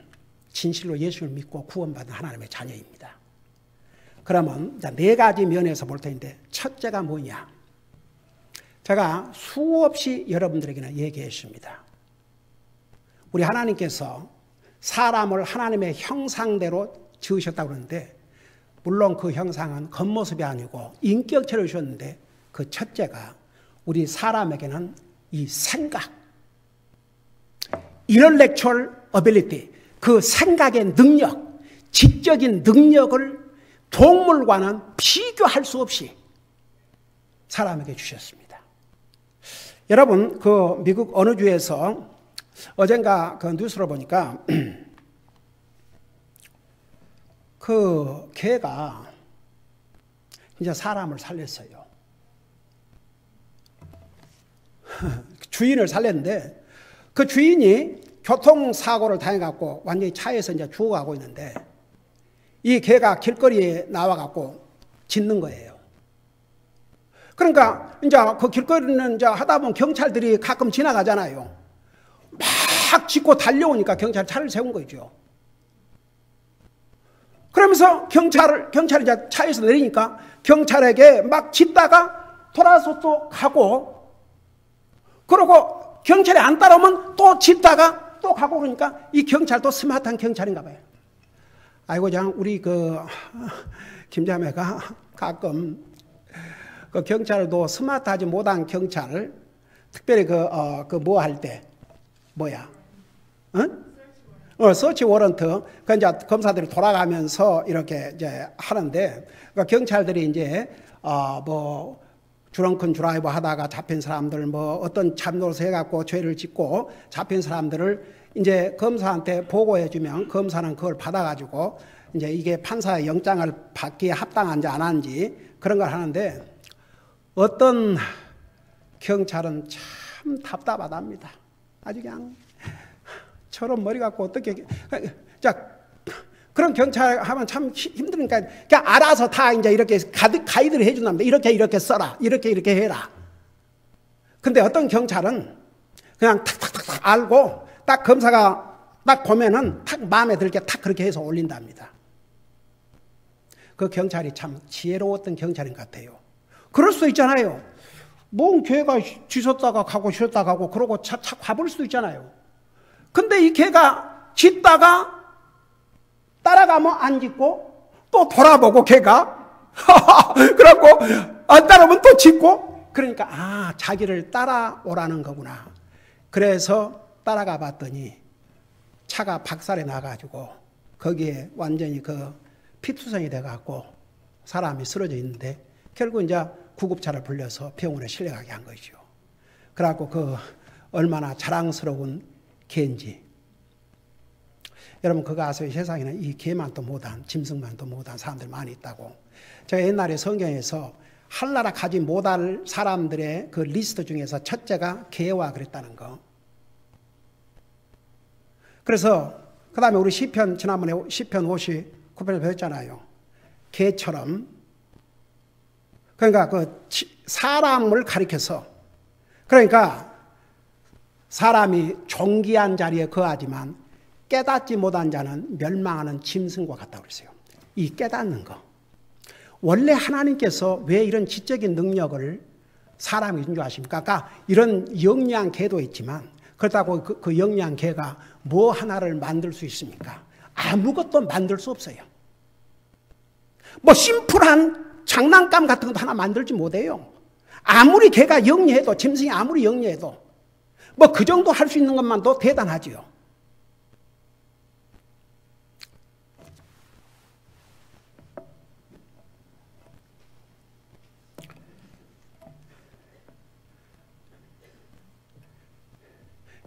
진실로 예수를 믿고 구원받은 하나님의 자녀입니다. 그러면 네 가지 면에서 볼 텐데, 첫째가 뭐냐? 제가 수없이 여러분들에게는 얘기했습니다. 우리 하나님께서 사람을 하나님의 형상대로 지으셨다고 그러는데, 물론 그 형상은 겉모습이 아니고 인격체를 주셨는데, 그 첫째가 우리 사람에게는 이 생각, intellectual ability, 그 생각의 능력, 지적인 능력을 동물과는 비교할 수 없이 사람에게 주셨습니다. 여러분, 그 미국 어느 주에서 어젠가 그 뉴스를 보니까 그 개가 이제 사람을 살렸어요. 주인을 살렸는데 그 주인이 교통사고를 당해갖고 완전히 차에서 이제 죽어가고 있는데 이 개가 길거리에 나와갖고 짖는 거예요. 그러니까 이제 그 길거리는 이제 하다 보면 경찰들이 가끔 지나가잖아요. 막 짖고 달려오니까 경찰 차를 세운 거죠. 그러면서 경찰이 이제 차에서 내리니까 경찰에게 막 짖다가 돌아서 또 가고, 그러고 경찰이 안 따라오면 또 짖다가 또 가고, 그러니까 이 경찰도 스마트한 경찰인가 봐요. 아이고, 장 우리 그 김자매가 가끔 그 경찰도 스마트하지 못한 경찰을 특별히 그 뭐 할 때 뭐야? 응? 서치 워런트, 그 이제 검사들이 돌아가면서 이렇게 이제 하는데, 그러니까 경찰들이 이제, 뭐, 드렁큰 드라이브 하다가 잡힌 사람들, 뭐, 어떤 참노릇을 해갖고 죄를 짓고 잡힌 사람들을 이제 검사한테 보고해주면 검사는 그걸 받아가지고 이제 이게 판사의 영장을 받기에 합당한지 안 한지 그런 걸 하는데, 어떤 경찰은 참 답답하답니다. 아주 그냥 저런 머리 갖고 어떻게, 자, 그런 경찰 하면 참 힘드니까 그냥 알아서 다 이제 이렇게 가이드를 해준답니다. 이렇게 써라. 이렇게 해라. 근데 어떤 경찰은 그냥 탁 알고 딱 검사가 딱 보면은 탁 마음에 들게 탁 그렇게 해서 올린답니다. 그 경찰이 참 지혜로웠던 경찰인 것 같아요. 그럴 수도 있잖아요. 뭔 개가 짖었다가 가고 쉬었다가 가고 그러고 착 가볼 수도 있잖아요. 근데 이 개가 짖다가 따라가면 안 짖고 또 돌아보고 개가 그래갖고 안 따라오면 또 짖고, 그러니까 자기를 따라오라는 거구나. 그래서 따라가 봤더니 차가 박살이 나가지고 거기에 완전히 그 피투성이 돼갖고 사람이 쓰러져 있는데 결국 이제 구급차를 불려서 병원에 실려가게 한 것이죠. 그래갖고 그 얼마나 자랑스러운 개인지. 여러분 그거 아세요? 세상에는 이 개만도 못한, 짐승만도 못한 사람들 많이 있다고. 제가 옛날에 성경에서 할나라 가지 못할 사람들의 그 리스트 중에서 첫째가 개와 그랬다는 거. 그래서 그 다음에 우리 시편, 지난번에 시편 59편을 배웠잖아요. 개처럼. 그러니까 그 사람을 가리켜서, 그러니까 사람이 존귀한 자리에 거하지만 깨닫지 못한 자는 멸망하는 짐승과 같다고 그랬어요. 이 깨닫는 거. 원래 하나님께서 왜 이런 지적인 능력을 사람에게 준 줄 아십니까? 아까 이런 영리한 개도 있지만 그렇다고 그 영리한 개가 뭐 하나를 만들 수 있습니까? 아무것도 만들 수 없어요. 뭐 심플한 장난감 같은 것도 하나 만들지 못해요. 아무리 개가 영리해도, 짐승이 아무리 영리해도 뭐 그 정도 할 수 있는 것만도 대단하지요.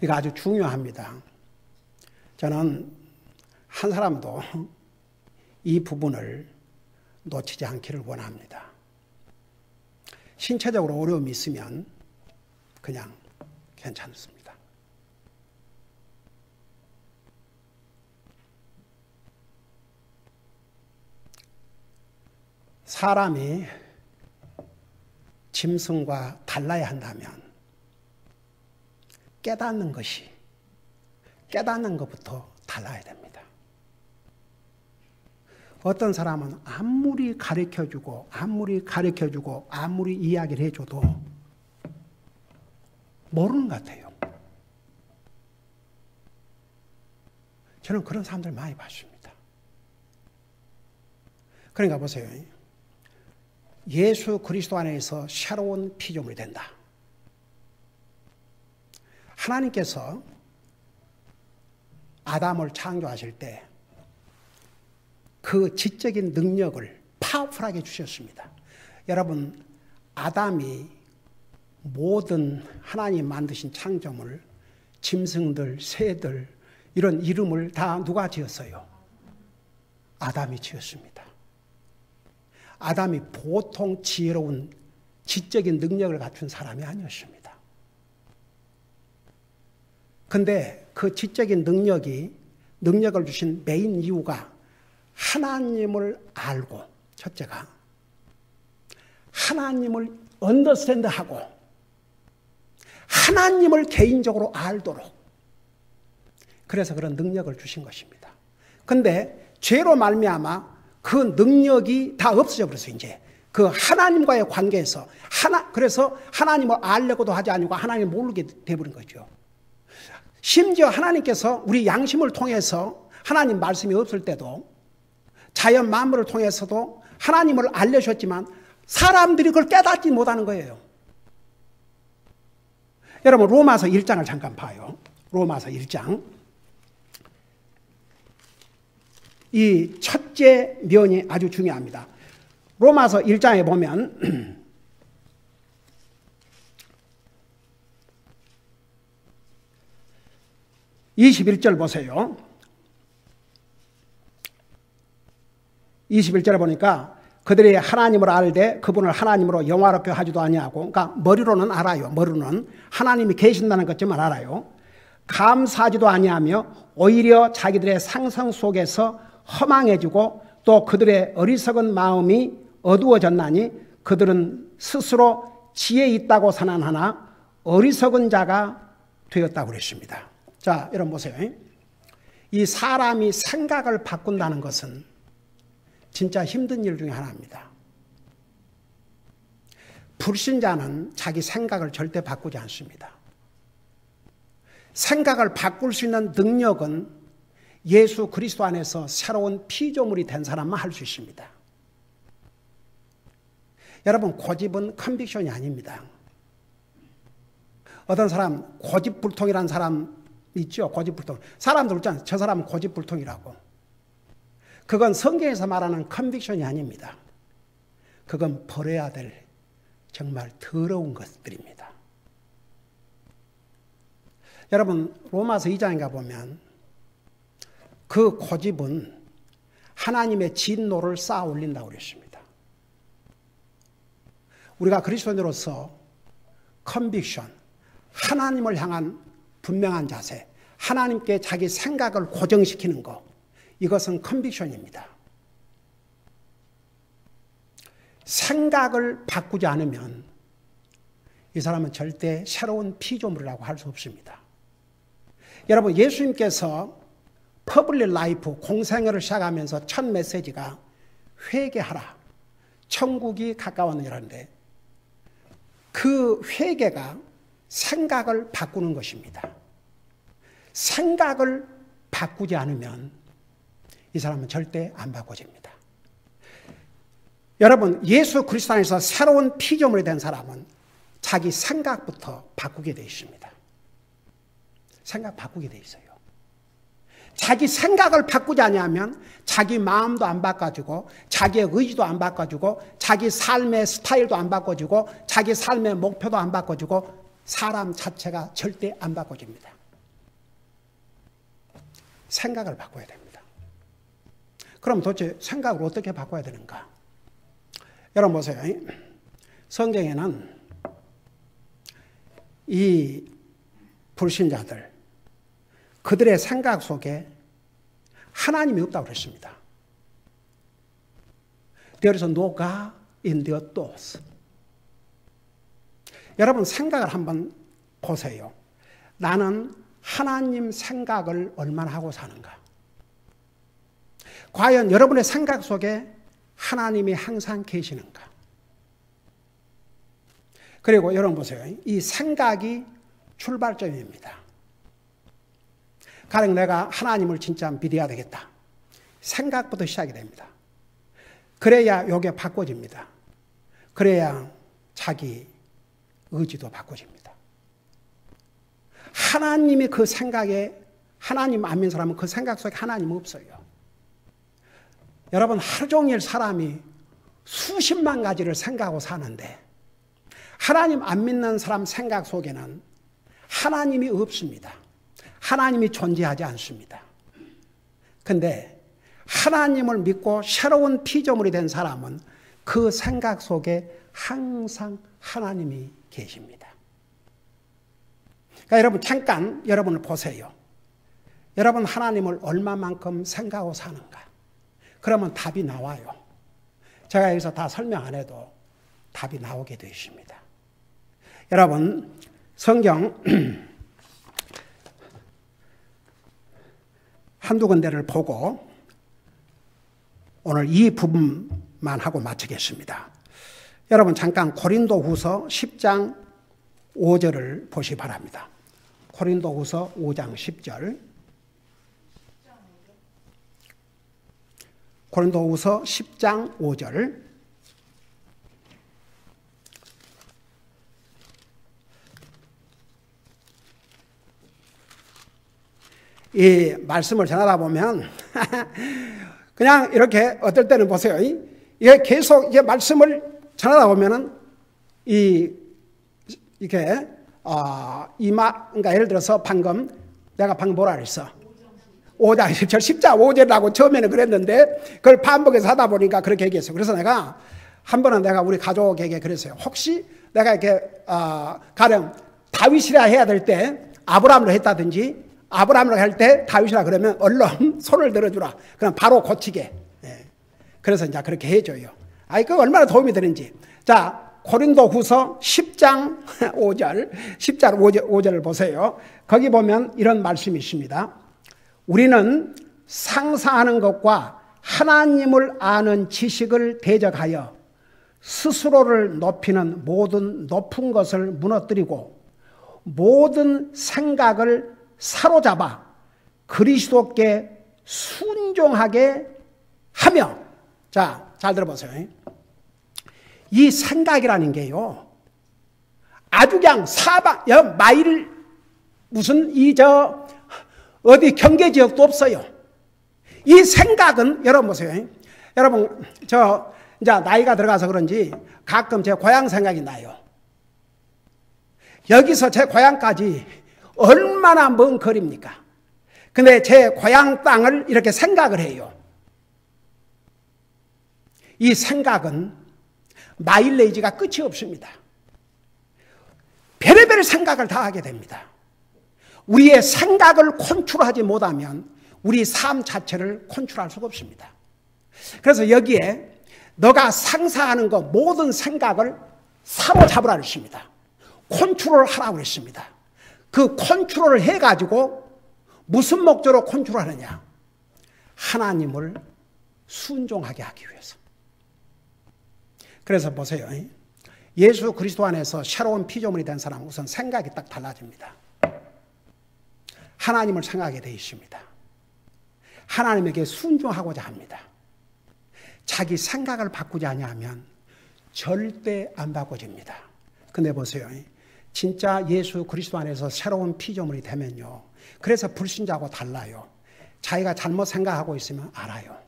이거 아주 중요합니다. 저는 한 사람도 이 부분을 놓치지 않기를 원합니다. 신체적으로 어려움이 있으면 그냥 괜찮습니다. 사람이 짐승과 달라야 한다면 깨닫는 것부터 달라야 됩니다. 어떤 사람은 아무리 가르쳐주고 아무리 이야기를 해줘도 모르는 것 같아요. 저는 그런 사람들 많이 봤습니다. 그러니까 보세요. 예수 그리스도 안에서 새로운 피조물이 된다. 하나님께서 아담을 창조하실 때 그 지적인 능력을 파워풀하게 주셨습니다. 여러분, 아담이 모든 하나님 만드신 창조물, 짐승들, 새들, 이런 이름을 다 누가 지었어요? 아담이 지었습니다. 아담이 보통 지혜로운 지적인 능력을 갖춘 사람이 아니었습니다. 근데 그 지적인 능력을 주신 메인 이유가 하나님을 알고, 첫째가 하나님을 언더스탠드하고 하나님을 개인적으로 알도록, 그래서 그런 능력을 주신 것입니다. 근데 죄로 말미암아 그 능력이 다 없어져 버렸어요. 이제 그 하나님과의 관계에서 그래서 하나님을 알려고도 하지 않고 하나님을 모르게 돼버린 거죠. 심지어 하나님께서 우리 양심을 통해서 하나님 말씀이 없을 때도 자연 만물을 통해서도 하나님을 알려주셨지만 사람들이 그걸 깨닫지 못하는 거예요. 여러분, 로마서 1장을 잠깐 봐요. 로마서 1장. 이 첫째 면이 아주 중요합니다. 로마서 1장에 보면 21절 보세요. 21절에 보니까 그들이 하나님을 알되 그분을 하나님으로 영화롭게 하지도 아니하고, 그러니까 머리로는 알아요. 머리로는 하나님이 계신다는 것만 알아요. 감사하지도 아니하며 오히려 자기들의 상상 속에서 허망해지고 또 그들의 어리석은 마음이 어두워졌나니 그들은 스스로 지혜 있다고 선언하나 어리석은 자가 되었다고 그랬습니다. 자, 여러분 보세요. 이 사람이 생각을 바꾼다는 것은 진짜 힘든 일 중에 하나입니다. 불신자는 자기 생각을 절대 바꾸지 않습니다. 생각을 바꿀 수 있는 능력은 예수 그리스도 안에서 새로운 피조물이 된 사람만 할 수 있습니다. 여러분, 고집은 컨빅션이 아닙니다. 어떤 사람 고집불통이라는 사람 있죠. 고집불통. 사람들 있잖아요. 저 사람은 고집불통이라고. 그건 성경에서 말하는 컨빅션이 아닙니다. 그건 버려야 될 정말 더러운 것들입니다. 여러분, 로마서 2장에 가보면 그 고집은 하나님의 진노를 쌓아 올린다고 그랬습니다. 우리가 그리스도인으로서 컨빅션, 하나님을 향한 분명한 자세, 하나님께 자기 생각을 고정시키는 것, 이것은 컨빅션입니다. 생각을 바꾸지 않으면 이 사람은 절대 새로운 피조물이라고 할 수 없습니다. 여러분, 예수님께서 퍼블릭 라이프 공생애를 시작하면서 첫 메시지가 회개하라, 천국이 가까웠느니라는데 그 회개가 생각을 바꾸는 것입니다. 생각을 바꾸지 않으면 이 사람은 절대 안 바꿔집니다. 여러분, 예수 그리스도 안에서 새로운 피조물이 된 사람은 자기 생각부터 바꾸게 되어 있습니다. 생각 바꾸게 되어 있어요. 자기 생각을 바꾸지 않으면 자기 마음도 안 바꿔주고 자기의 의지도 안 바꿔주고 자기 삶의 스타일도 안 바꿔주고 자기 삶의 목표도 안 바꿔주고 사람 자체가 절대 안 바꿔집니다. 생각을 바꿔야 됩니다. 그럼 도대체 생각을 어떻게 바꿔야 되는가? 여러분 보세요. 성경에는 이 불신자들, 그들의 생각 속에 하나님이 없다고 그랬습니다. There is no God in their thoughts. 여러분, 생각을 한번 보세요. 나는 하나님 생각을 얼마나 하고 사는가? 과연 여러분의 생각 속에 하나님이 항상 계시는가? 그리고 여러분 보세요. 이 생각이 출발점입니다. 가령 내가 하나님을 진짜 믿어야 되겠다. 생각부터 시작이 됩니다. 그래야 이게 바꿔집니다. 그래야 자기 의지도 바꿔집니다. 하나님이 그 생각에, 하나님 안 믿는 사람은 그 생각 속에 하나님 없어요. 여러분, 하루 종일 사람이 수십만 가지를 생각하고 사는데 하나님 안 믿는 사람 생각 속에는 하나님이 없습니다. 하나님이 존재하지 않습니다. 그런데 하나님을 믿고 새로운 피조물이 된 사람은 그 생각 속에 항상 하나님이 계십니다. 그러니까 여러분, 잠깐 여러분을 보세요. 여러분, 하나님을 얼마만큼 생각하고 사는가? 그러면 답이 나와요. 제가 여기서 다 설명 안 해도 답이 나오게 되어 있습니다. 여러분, 성경 한두 군데를 보고 오늘 이 부분만 하고 마치겠습니다. 여러분, 잠깐 고린도후서 10장 5절을 보시기 바랍니다. 고린도후서 5장 10절. 고린도후서 10장 5절. 이 말씀을 전하다 보면 그냥 이렇게 어떨 때는 보세요. 이게 계속 이게 말씀을 전하다 보면은 이게 그러니까 예를 들어서 방금 내가 뭐라 그랬어? 10자 5절이라고 처음에는 그랬는데 그걸 반복해서 하다 보니까 그렇게 얘기했어. 그래서 내가 한 번은 내가 우리 가족에게 그랬어요. 혹시 내가 이렇게 가령 다윗이라 해야 될 때 아브라함으로 했다든지 아브라함으로 할 때 다윗이라 그러면 얼른 손을 들어주라. 그럼 바로 고치게. 그래서 이제 그렇게 해줘요. 그 얼마나 도움이 되는지. 자, 고린도 후서 10장 5절, 10장 5절을 보세요. 거기 보면 이런 말씀이 있습니다. 우리는 상상하는 것과 하나님을 아는 지식을 대적하여 스스로를 높이는 모든 높은 것을 무너뜨리고 모든 생각을 사로잡아 그리스도께 순종하게 하며. 자, 잘 들어보세요. 이 생각이라는 게요, 아주 그냥 마일 무슨 어디 경계 지역도 없어요. 이 생각은 여러분 보세요. 여러분 이제 나이가 들어가서 그런지 가끔 제 고향 생각이 나요. 여기서 제 고향까지 얼마나 먼 거리입니까? 근데 제 고향 땅을 이렇게 생각을 해요. 이 생각은 마일레이지가 끝이 없습니다. 별의별 생각을 다 하게 됩니다. 우리의 생각을 컨트롤하지 못하면 우리 삶 자체를 컨트롤할 수가 없습니다. 그래서 여기에 너가 상상하는 것 모든 생각을 사로잡으라 그랬습니다. 컨트롤 하라고 그랬습니다. 그 컨트롤을 해가지고 무슨 목적으로 컨트롤하느냐? 하나님을 순종하게 하기 위해서. 그래서 보세요. 예수 그리스도 안에서 새로운 피조물이 된 사람은 우선 생각이 딱 달라집니다. 하나님을 생각하게 되어 있습니다. 하나님에게 순종하고자 합니다. 자기 생각을 바꾸지 않으면 절대 안 바꿔집니다. 근데 보세요. 진짜 예수 그리스도 안에서 새로운 피조물이 되면요, 그래서 불신자하고 달라요. 자기가 잘못 생각하고 있으면 알아요.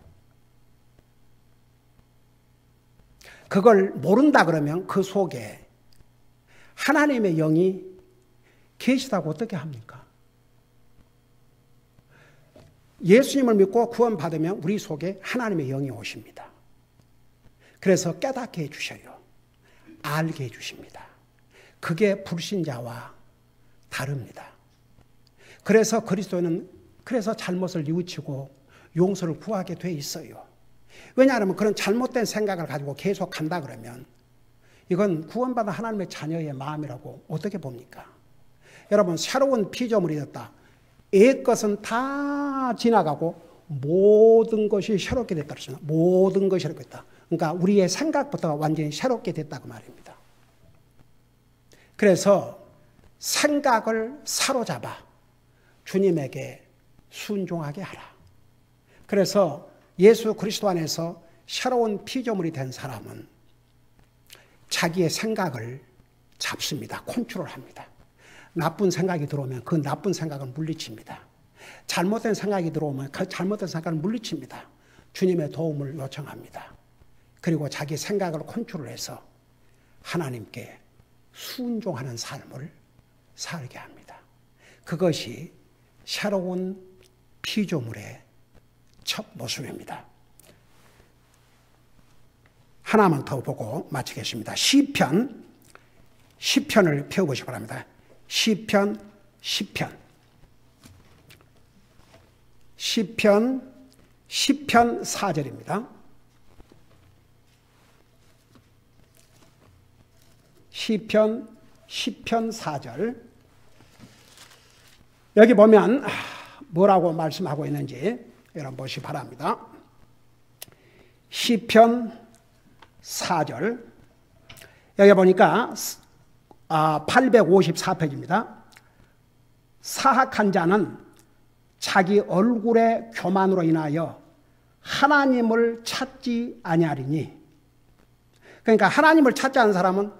그걸 모른다 그러면 그 속에 하나님의 영이 계시다고 어떻게 합니까? 예수님을 믿고 구원받으면 우리 속에 하나님의 영이 오십니다. 그래서 깨닫게 해주셔요. 알게 해주십니다. 그게 불신자와 다릅니다. 그래서 그리스도는 잘못을 뉘우치고 용서를 구하게 돼 있어요. 왜냐하면 그런 잘못된 생각을 가지고 계속 간다 그러면 이건 구원받은 하나님의 자녀의 마음이라고 어떻게 봅니까? 여러분, 새로운 피조물이 됐다. 옛 것은 다 지나가고 모든 것이 새롭게 됐다 그랬습니다. 모든 것이 새롭게 됐다. 그러니까 우리의 생각부터가 완전히 새롭게 됐다고 말입니다. 그래서 생각을 사로잡아 주님에게 순종하게 하라. 그래서 예수 그리스도 안에서 새로운 피조물이 된 사람은 자기의 생각을 잡습니다. 컨트롤합니다. 나쁜 생각이 들어오면 그 나쁜 생각을 물리칩니다. 잘못된 생각이 들어오면 그 잘못된 생각을 물리칩니다. 주님의 도움을 요청합니다. 그리고 자기 생각을 컨트롤해서 하나님께 순종하는 삶을 살게 합니다. 그것이 새로운 피조물의 첫 모습입니다. 하나만 더 보고 마치겠습니다. 시편을 펴보시기 바랍니다. 시편 4절입니다. 시편 4절. 여기 보면 뭐라고 말씀하고 있는지 여러분 보시기 바랍니다. 시편 4절. 여기 보니까 854페이지입니다. 사악한 자는 자기 얼굴의 교만으로 인하여 하나님을 찾지 아니하리니. 그러니까 하나님을 찾지 않은 사람은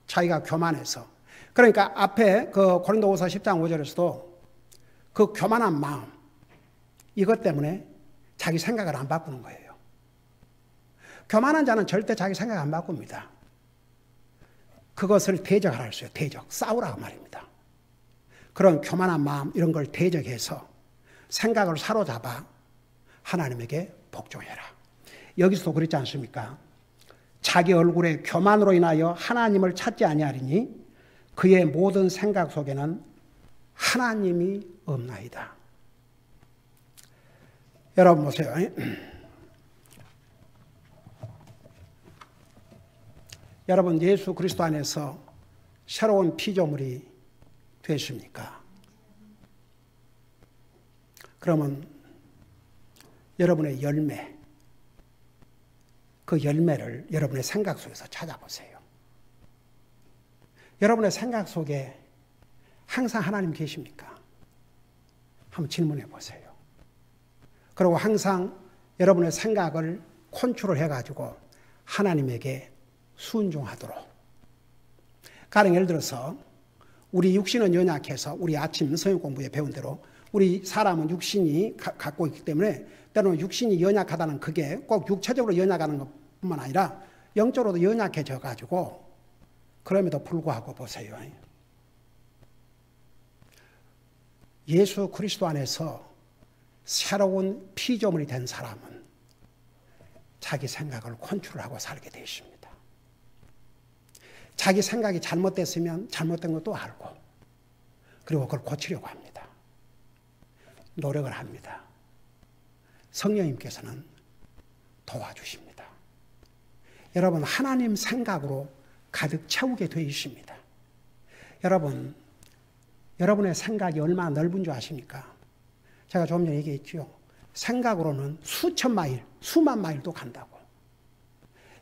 자기가 교만해서. 그러니까 앞에 그 고린도후서 10장 5절에서도 그 교만한 마음, 이것 때문에 자기 생각을 안 바꾸는 거예요. 교만한 자는 절대 자기 생각 안 바꿉니다. 그것을 대적하라 했어요. 대적. 싸우라고 말입니다. 그런 교만한 마음 이런 걸 대적해서 생각을 사로잡아 하나님에게 복종해라. 여기서도 그렇지 않습니까? 자기 얼굴의 교만으로 인하여 하나님을 찾지 아니하리니 그의 모든 생각 속에는 하나님이 없나이다. 여러분 보세요. 여러분 예수 그리스도 안에서 새로운 피조물이 되십니까? 그러면 여러분의 열매, 그 열매를 여러분의 생각 속에서 찾아보세요. 여러분의 생각 속에 항상 하나님 계십니까? 한번 질문해 보세요. 그리고 항상 여러분의 생각을 컨트롤 해가지고 하나님에게 순종하도록. 가령 예를 들어서 우리 육신은 연약해서 우리 아침 성경 공부에 배운 대로 우리 사람은 육신이 갖고 있기 때문에 때로는 육신이 연약하다는 그게 꼭 육체적으로 연약하는 것뿐만 아니라 영적으로도 연약해져 가지고 그럼에도 불구하고 보세요. 예수 그리스도 안에서 새로운 피조물이 된 사람은 자기 생각을 컨트롤하고 살게 되어 있습니다. 자기 생각이 잘못됐으면 잘못된 것도 알고 그리고 그걸 고치려고 합니다. 노력을 합니다. 성령님께서는 도와주십니다. 여러분 하나님 생각으로 가득 채우게 되어 있습니다. 여러분 여러분의 생각이 얼마나 넓은 줄 아십니까? 제가 조금 전에 얘기했죠. 생각으로는 수천 마일, 수만 마일도 간다고.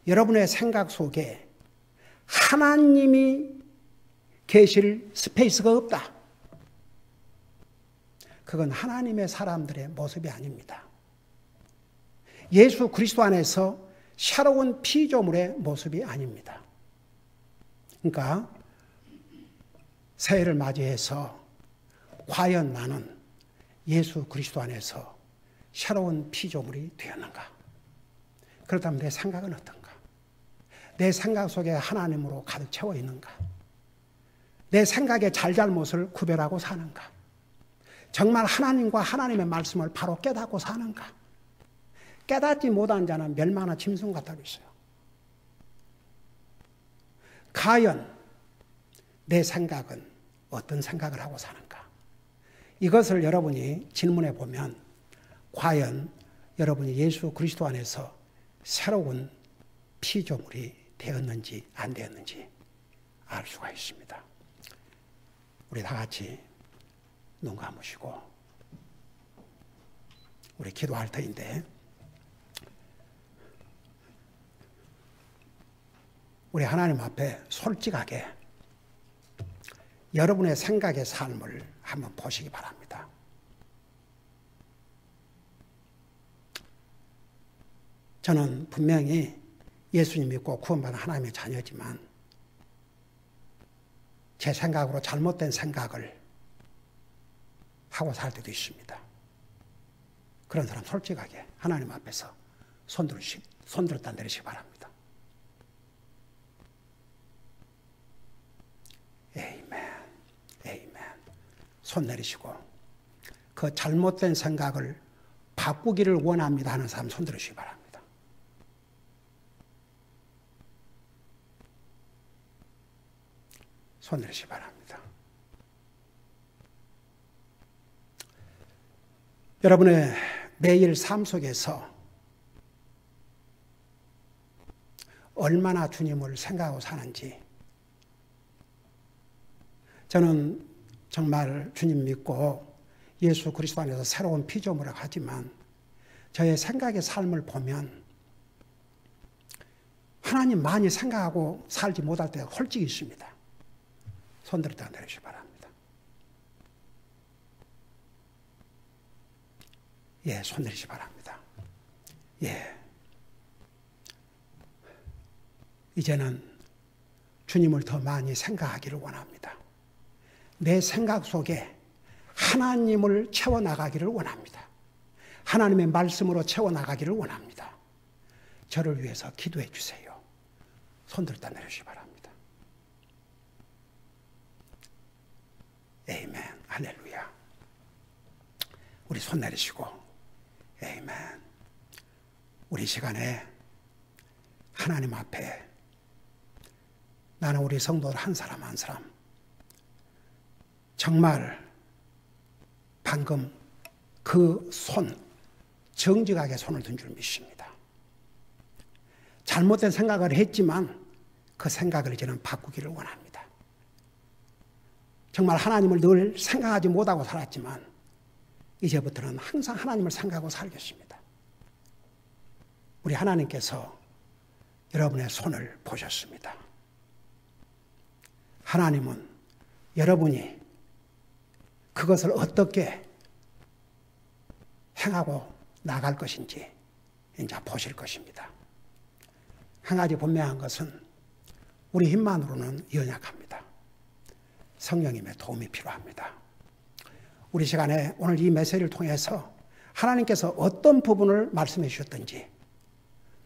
여러분의 생각 속에 하나님이 계실 스페이스가 없다. 그건 하나님의 사람들의 모습이 아닙니다. 예수 그리스도 안에서 새로운 피조물의 모습이 아닙니다. 그러니까 새해를 맞이해서 과연 나는 예수 그리스도 안에서 새로운 피조물이 되었는가? 그렇다면 내 생각은 어떤가? 내 생각 속에 하나님으로 가득 채워 있는가? 내 생각의 잘잘못을 구별하고 사는가? 정말 하나님과 하나님의 말씀을 바로 깨닫고 사는가? 깨닫지 못한 자는 멸망하는 짐승 같다고 있어요. 과연 내 생각은 어떤 생각을 하고 사는가? 이것을 여러분이 질문해 보면 과연 여러분이 예수 그리스도 안에서 새로운 피조물이 되었는지 안 되었는지 알 수가 있습니다. 우리 다 같이 눈 감으시고 우리 기도할 터인데 우리 하나님 앞에 솔직하게 여러분의 생각의 삶을 한번 보시기 바랍니다. 저는 분명히 예수님 믿고 구원받은 하나님의 자녀지만 제 생각으로 잘못된 생각을 하고 살 때도 있습니다. 그런 사람 솔직하게 하나님 앞에서 손들었다 내리시기 바랍니다. 에이멘, 에이멘. 손 내리시고 그 잘못된 생각을 바꾸기를 원합니다 하는 사람 손 들으시기 바랍니다. 손 내리시기 바랍니다. 여러분의 매일 삶 속에서 얼마나 주님을 생각하고 사는지 저는 정말 주님 믿고 예수 그리스도 안에서 새로운 피조물을 하지만 저의 생각의 삶을 보면 하나님 많이 생각하고 살지 못할 때가 솔직히 있습니다. 손 들었다 내리시기 바랍니다. 예, 손 내리시기 바랍니다. 예. 이제는 주님을 더 많이 생각하기를 원합니다. 내 생각 속에 하나님을 채워나가기를 원합니다. 하나님의 말씀으로 채워나가기를 원합니다. 저를 위해서 기도해 주세요. 손들다 내려주시기 바랍니다. 에이멘. 할렐루야. 우리 손 내리시고 에이멘. 우리 시간에 하나님 앞에 나는 우리 성도들 한 사람 한 사람 정말 방금 그 손 정직하게 손을 든 줄 믿습니다. 잘못된 생각을 했지만 그 생각을 이제는 바꾸기를 원합니다. 정말 하나님을 늘 생각하지 못하고 살았지만 이제부터는 항상 하나님을 생각하고 살겠습니다. 우리 하나님께서 여러분의 손을 보셨습니다. 하나님은 여러분이 그것을 어떻게 행하고 나갈 것인지 이제 보실 것입니다. 한 가지 분명한 것은 우리 힘만으로는 연약합니다. 성령님의 도움이 필요합니다. 우리 시간에 오늘 이 메시지를 통해서 하나님께서 어떤 부분을 말씀해 주셨든지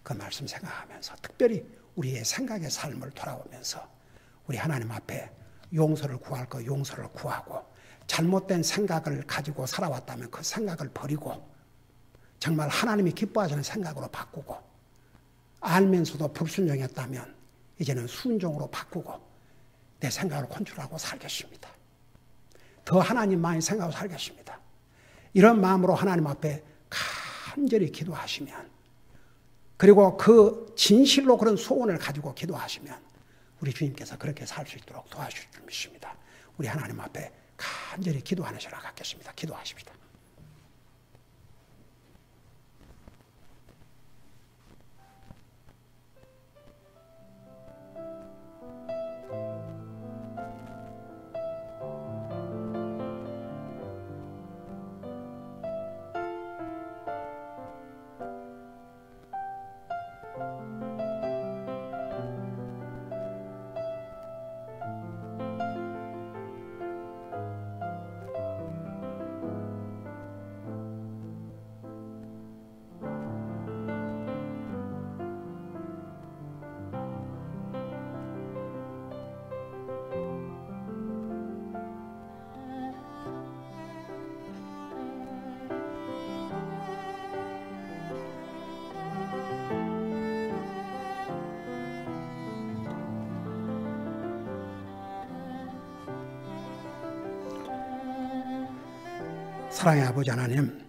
그 말씀 생각하면서 특별히 우리의 생각의 삶을 돌아오면서 우리 하나님 앞에 용서를 구할 거 용서를 구하고 잘못된 생각을 가지고 살아왔다면 그 생각을 버리고 정말 하나님이 기뻐하시는 생각으로 바꾸고 알면서도 불순종했다면 이제는 순종으로 바꾸고 내 생각을 컨트롤하고 살겠습니다. 더 하나님만이 생각하고 살겠습니다. 이런 마음으로 하나님 앞에 간절히 기도하시면 그리고 그 진실로 그런 소원을 가지고 기도하시면 우리 주님께서 그렇게 살 수 있도록 도와주실 줄 믿습니다. 우리 하나님 앞에 간절히 기도하는 시간 갖겠습니다. 기도하십시다. 사랑의 아버지 하나님,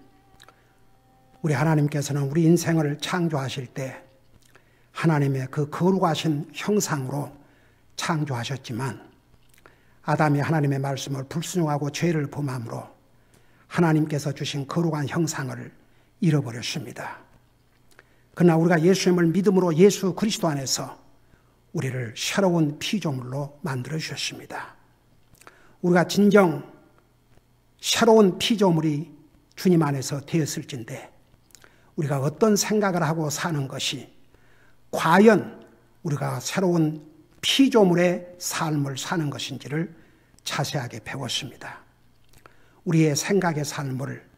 우리 하나님께서는 우리 인생을 창조하실 때 하나님의 그 거룩하신 형상으로 창조하셨지만 아담이 하나님의 말씀을 불순종하고 죄를 범함으로 하나님께서 주신 거룩한 형상을 잃어버렸습니다. 그러나 우리가 예수님을 믿음으로 예수 그리스도 안에서 우리를 새로운 피조물로 만들어 주셨습니다. 우리가 진정 새로운 피조물이 주님 안에서 되었을진데 우리가 어떤 생각을 하고 사는 것이 과연 우리가 새로운 피조물의 삶을 사는 것인지를 자세하게 배웠습니다. 우리의 생각의 삶을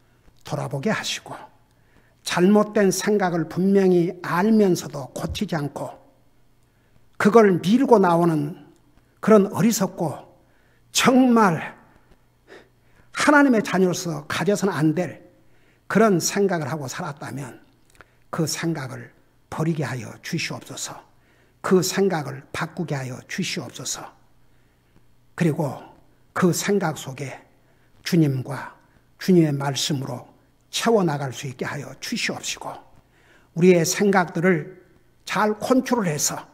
돌아보게 하시고 잘못된 생각을 분명히 알면서도 고치지 않고 그걸 밀고 나오는 그런 어리석고 정말 하나님의 자녀로서 가져서는 안 될 그런 생각을 하고 살았다면 그 생각을 버리게 하여 주시옵소서. 그 생각을 바꾸게 하여 주시옵소서. 그리고 그 생각 속에 주님과 주님의 말씀으로 채워나갈 수 있게 하여 주시옵시고 우리의 생각들을 잘 컨트롤해서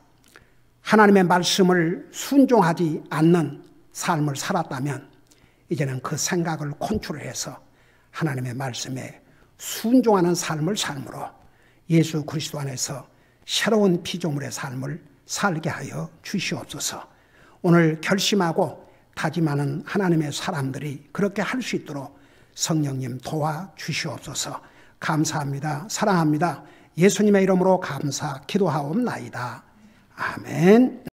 하나님의 말씀을 순종하지 않는 삶을 살았다면 이제는 그 생각을 컨트롤해서 하나님의 말씀에 순종하는 삶을 삶으로 예수 그리스도 안에서 새로운 피조물의 삶을 살게 하여 주시옵소서. 오늘 결심하고 다짐하는 하나님의 사람들이 그렇게 할 수 있도록 성령님 도와주시옵소서. 감사합니다. 사랑합니다. 예수님의 이름으로 감사 기도하옵나이다. 아멘.